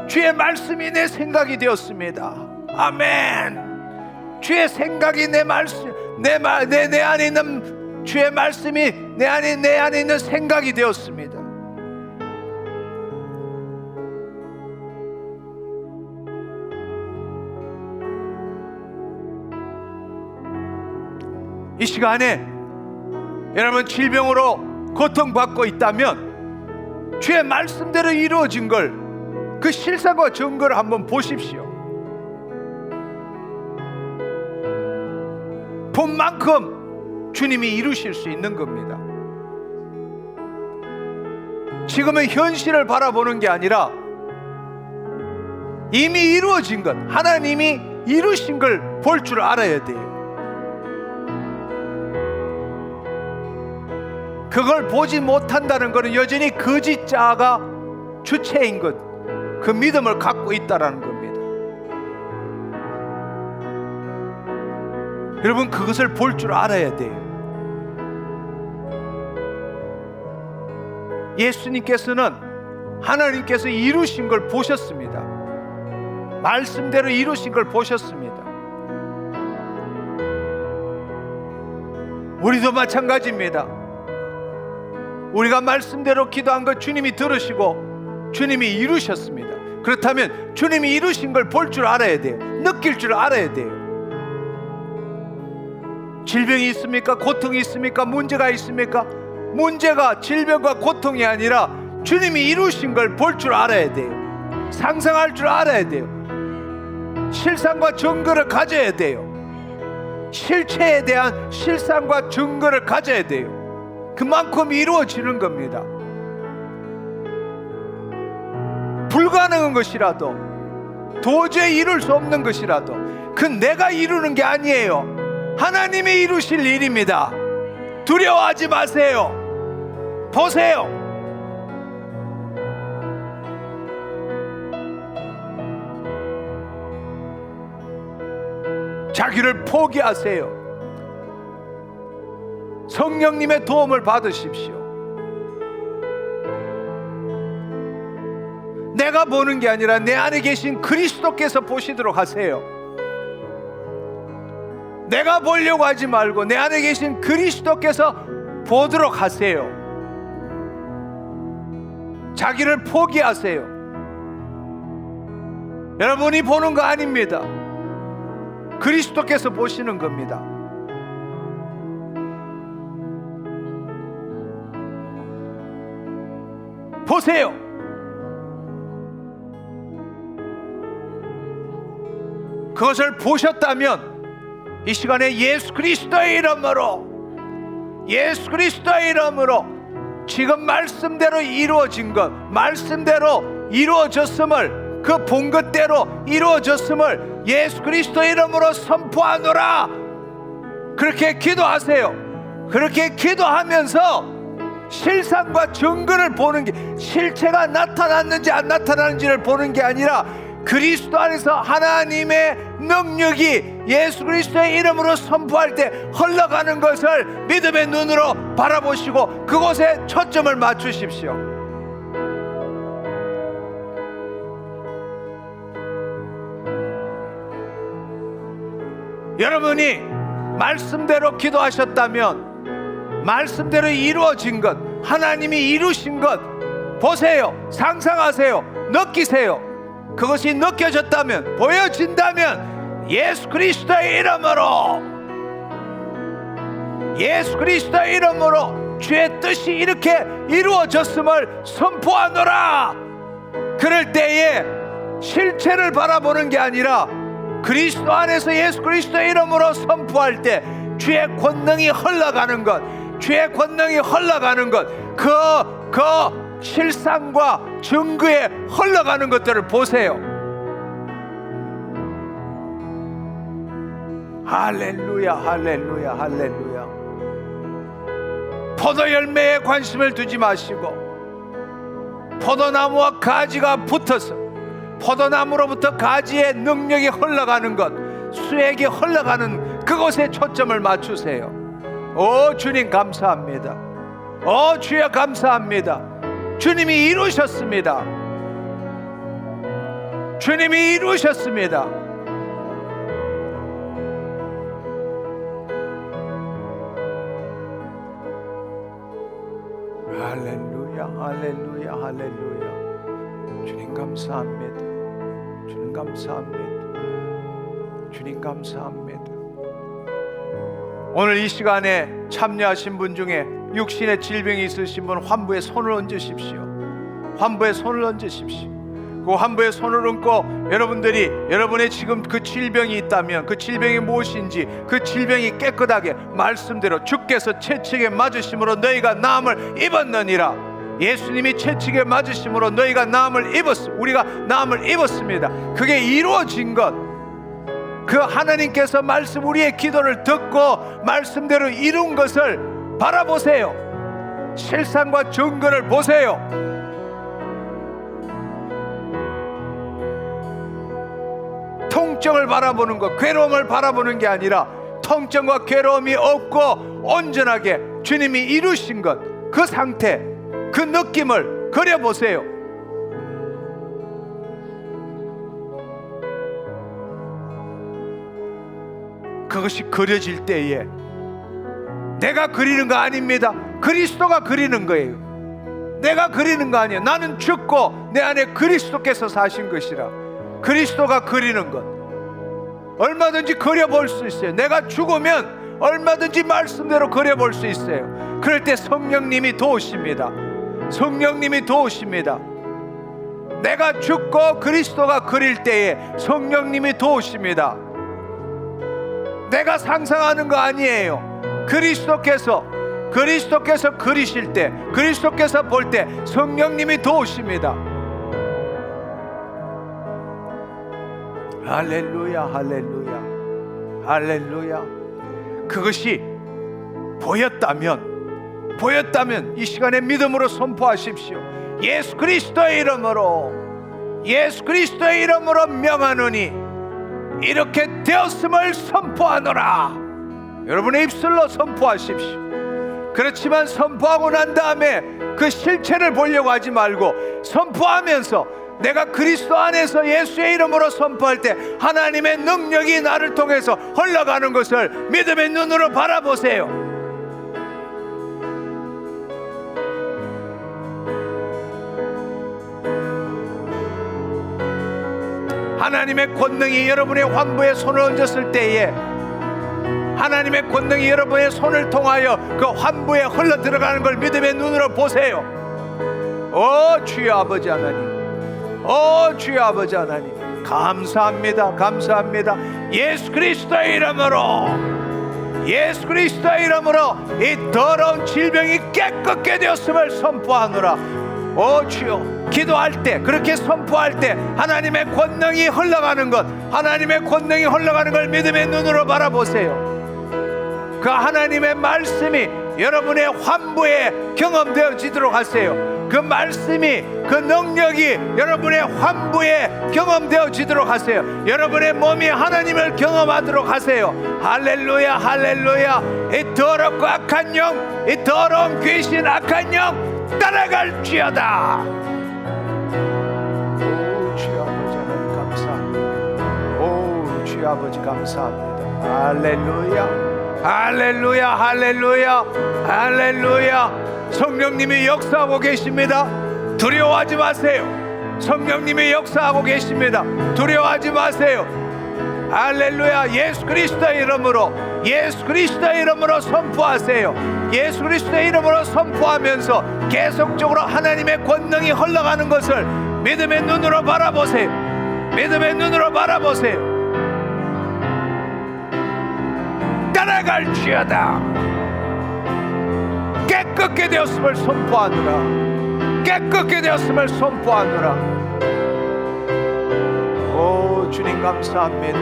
A: 주의 말씀이 내 생각이 되었습니다. 아멘. 주의 생각이 내 말씀, 내 안에 있는 주의 말씀이 내 안에 있는 생각이 되었습니다. 이 시간에 여러분 질병으로 고통받고 있다면 주의 말씀대로 이루어진 걸 그 실상과 증거를 한번 보십시오. 본 만큼 주님이 이루실 수 있는 겁니다. 지금은 현실을 바라보는 게 아니라 이미 이루어진 것, 하나님이 이루신 걸 볼 줄 알아야 돼요. 그걸 보지 못한다는 것은 여전히 거짓자가 주체인 것, 그 믿음을 갖고 있다라는 겁니다. 여러분, 그것을 볼 줄 알아야 돼요. 예수님께서는 하나님께서 이루신 걸 보셨습니다. 말씀대로 이루신 걸 보셨습니다. 우리도 마찬가지입니다. 우리가 말씀대로 기도한 것 주님이 들으시고 주님이 이루셨습니다. 그렇다면 주님이 이루신 걸 볼 줄 알아야 돼요. 느낄 줄 알아야 돼요. 질병이 있습니까? 고통이 있습니까? 문제가 있습니까? 문제가 질병과 고통이 아니라 주님이 이루신 걸 볼 줄 알아야 돼요. 상상할 줄 알아야 돼요. 실상과 증거를 가져야 돼요. 실체에 대한 실상과 증거를 가져야 돼요. 그만큼 이루어지는 겁니다. 불가능한 것이라도, 도저히 이룰 수 없는 것이라도 그 내가 이루는 게 아니에요. 하나님이 이루실 일입니다. 두려워하지 마세요. 보세요. 자기를 포기하세요. 성령님의 도움을 받으십시오. 내가 보는 게 아니라 내 안에 계신 그리스도께서 보시도록 하세요. 내가 보려고 하지 말고 내 안에 계신 그리스도께서 보도록 하세요. 자기를 포기하세요. 여러분이 보는 거 아닙니다. 그리스도께서 보시는 겁니다. 보세요. 그것을 보셨다면 이 시간에 예수 그리스도의 이름으로, 예수 그리스도의 이름으로 지금 말씀대로 이루어진 것, 말씀대로 이루어졌음을, 그 본 것대로 이루어졌음을 예수 그리스도의 이름으로 선포하노라. 그렇게 기도하세요. 그렇게 기도하면서 실상과 증거를 보는 게, 실체가 나타났는지 안 나타났는지를 보는 게 아니라 그리스도 안에서 하나님의 능력이 예수 그리스도의 이름으로 선포할 때 흘러가는 것을 믿음의 눈으로 바라보시고 그곳에 초점을 맞추십시오. 여러분이 말씀대로 기도하셨다면 말씀대로 이루어진 것, 하나님이 이루신 것 보세요. 상상하세요. 느끼세요. 그것이 느껴졌다면, 보여진다면 예수 그리스도의 이름으로, 예수 그리스도의 이름으로 주의 뜻이 이렇게 이루어졌음을 선포하노라. 그럴 때에 실체를 바라보는 게 아니라 그리스도 안에서 예수 그리스도의 이름으로 선포할 때 주의 권능이 흘러가는 것, 주의 권능이 흘러가는 것, 그 실상과 증거에 흘러가는 것들을 보세요. 할렐루야, 할렐루야, 할렐루야. 포도 열매에 관심을 두지 마시고 포도나무와 가지가 붙어서 포도나무로부터 가지의 능력이 흘러가는 것, 수액이 흘러가는 그곳에 초점을 맞추세요. 오 주님 감사합니다. 오 주여 감사합니다. 주님이 이루셨습니다. 주님이 이루셨습니다. 할렐루야, 할렐루야, 할렐루야. 주님 감사합니다. 주님 감사합니다. 주님 감사합니다. 오늘 이 시간에 참여하신 분 중에 육신의 질병이 있으신 분 환부에 손을 얹으십시오. 환부에 손을 얹으십시오. 그 환부에 손을 얹고 여러분들이 여러분의 지금 그 질병이 있다면 그 질병이 무엇인지, 그 질병이 깨끗하게 말씀대로 주께서 채찍에 맞으심으로 너희가 나음을 입었느니라. 예수님이 채찍에 맞으심으로 너희가 나음을 입었습니다. 우리가 나음을 입었습니다. 그게 이루어진 것, 그 하나님께서 말씀, 우리의 기도를 듣고 말씀대로 이룬 것을 바라보세요. 실상과 증거를 보세요. 통증을 바라보는 것, 괴로움을 바라보는 게 아니라 통증과 괴로움이 없고 온전하게 주님이 이루신 것, 그 상태, 그 느낌을 그려보세요. 그것이 그려질 때에 내가 그리는 거 아닙니다. 그리스도가 그리는 거예요. 내가 그리는 거 아니에요. 나는 죽고 내 안에 그리스도께서 사신 것이라. 그리스도가 그리는 것 얼마든지 그려볼 수 있어요. 내가 죽으면 얼마든지 말씀대로 그려볼 수 있어요. 그럴 때 성령님이 도우십니다. 성령님이 도우십니다. 내가 죽고 그리스도가 그릴 때에 성령님이 도우십니다. 내가 상상하는 거 아니에요. 그리스도께서 그리실 때, 그리스도께서 볼 때 성령님이 도우십니다. 할렐루야, 할렐루야, 할렐루야. 그것이 보였다면 이 시간에 믿음으로 선포하십시오. 예수 그리스도의 이름으로, 예수 그리스도의 이름으로 명하노니 이렇게 되었음을 선포하노라. 여러분의 입술로 선포하십시오. 그렇지만 선포하고 난 다음에 그 실체를 보려고 하지 말고 선포하면서 내가 그리스도 안에서 예수의 이름으로 선포할 때 하나님의 능력이 나를 통해서 흘러가는 것을 믿음의 눈으로 바라보세요. 하나님의 권능이 여러분의 환부에 손을 얹었을 때에 하나님의 권능이 여러분의 손을 통하여 그 환부에 흘러 들어가는 걸 믿음의 눈으로 보세요. 주여 아버지 하나님, 주여 아버지 하나님, 감사합니다. 감사합니다. 예수 그리스도의 이름으로, 예수 그리스도의 이름으로 이 더러운 질병이 깨끗게 되었음을 선포하노라. 주여, 기도할 때, 그렇게 선포할 때 하나님의 권능이 흘러가는 것, 하나님의 권능이 흘러가는 걸 믿음의 눈으로 바라보세요. 그 하나님의 말씀이 여러분의 환부에 경험되어지도록 하세요. 그 말씀이, 그 능력이 여러분의 환부에 경험되어지도록 하세요. 여러분의 몸이 하나님을 경험하도록 하세요. 할렐루야, 할렐루야. 이 더럽고 악한 영, 이 더러운 귀신, 악한 영 따라갈지어다. 주여 아버지 하나님 감사합니다. 주여 아버지 감사합니다. 할렐루야, 할렐루야, 할렐루야, 할렐루야. 성령님이 역사하고 계십니다. 두려워하지 마세요. 성령님이 역사하고 계십니다. 두려워하지 마세요. 할렐루야. 예수 그리스도의 이름으로, 예수 그리스도의 이름으로 선포하세요. 예수 그리스도의 이름으로 선포하면서 계속적으로 하나님의 권능이 흘러가는 것을 믿음의 눈으로 바라보세요. 믿음의 눈으로 바라보세요. 따라갈지어다. 깨끗게 되었음을 선포하노라. 깨끗게 되었음을 선포하노라. 주님 감사합니다.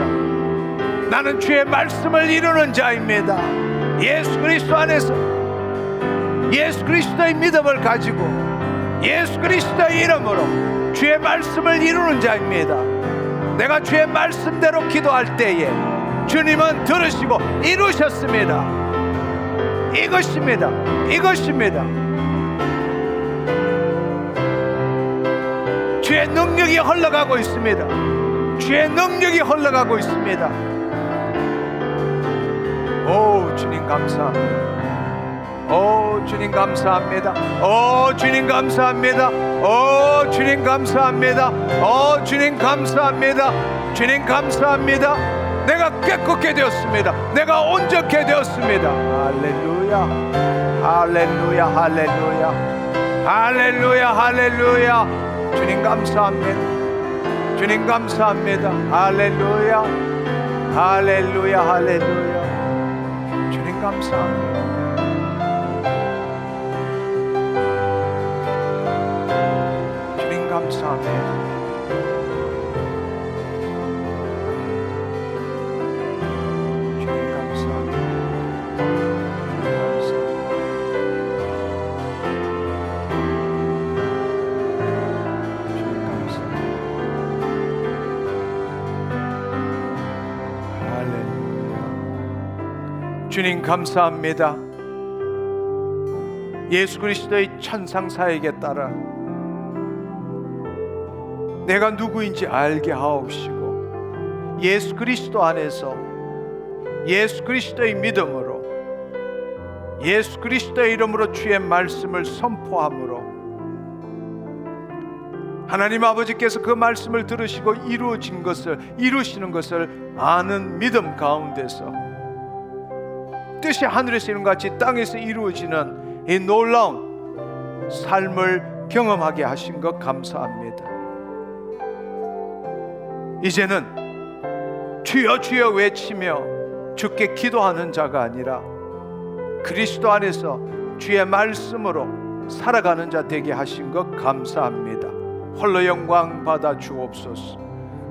A: 나는 주의 말씀을 이루는 자입니다. 예수 그리스도 안에서 예수 그리스도의 믿음을 가지고 예수 그리스도의 이름으로 주의 말씀을 이루는 자입니다. 내가 주의 말씀대로 기도할 때에 주님은 들으시고 이루셨습니다. 이것입니다. 이것입니다. 주의 능력이 흘러가고 있습니다. 주의 능력이 흘러가고 있습니다. 주님 감사합니다. 주님 감사합니다. 주님 감사합니다. 주님 감사합니다. 주님 감사합니다. 주님 감사합니다. 내가 깨끗게 되었습니다. 내가 온전케 되었습니다. 할렐루야, 할렐루야, 할렐루야, 할렐루야, 할렐루야. 주님 감사합니다. 주님 감사합니다. 할렐루야, 할렐루야, 할렐루야. 주님 감사합니다. 주님 감사합니다. 주님 감사합니다. 예수 그리스도의 천상사역에 따라 내가 누구인지 알게 하옵시고 예수 그리스도 안에서 예수 그리스도의 믿음으로 예수 그리스도의 이름으로 주의 말씀을 선포함으로 하나님 아버지께서 그 말씀을 들으시고 이루시는 것을 아는 믿음 가운데서 뜻이 하늘에서 이룬 같이 땅에서 이루어지는 이 놀라운 삶을 경험하게 하신 것 감사합니다. 이제는 주여 주여 외치며 주께 기도하는 자가 아니라 그리스도 안에서 주의 말씀으로 살아가는 자 되게 하신 것 감사합니다. 홀로 영광 받아 주옵소서.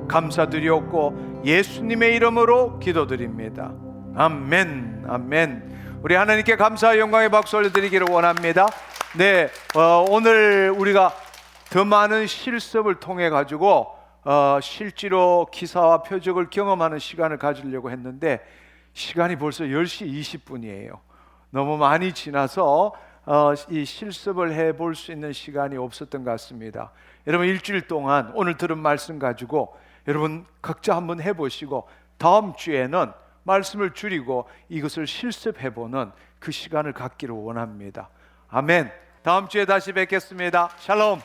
A: 감사드리옵고 예수님의 이름으로 기도드립니다. 아멘, 아멘. 우리 하나님께 감사와 영광의 박수 올려드리기를 원합니다. 네, 오늘 우리가 더 많은 실습을 통해 가지고 실제로 기사와 표적을 경험하는 시간을 가지려고 했는데 시간이 벌써 10시 20분이에요. 너무 많이 지나서 이 실습을 해볼 수 있는 시간이 없었던 것 같습니다. 여러분 일주일 동안 오늘 들은 말씀 가지고 여러분 각자 한번 해보시고 다음 주에는 말씀을 줄이고 이것을 실습해보는 그 시간을 갖기를 원합니다. 아멘. 다음 주에 다시 뵙겠습니다. 샬롬.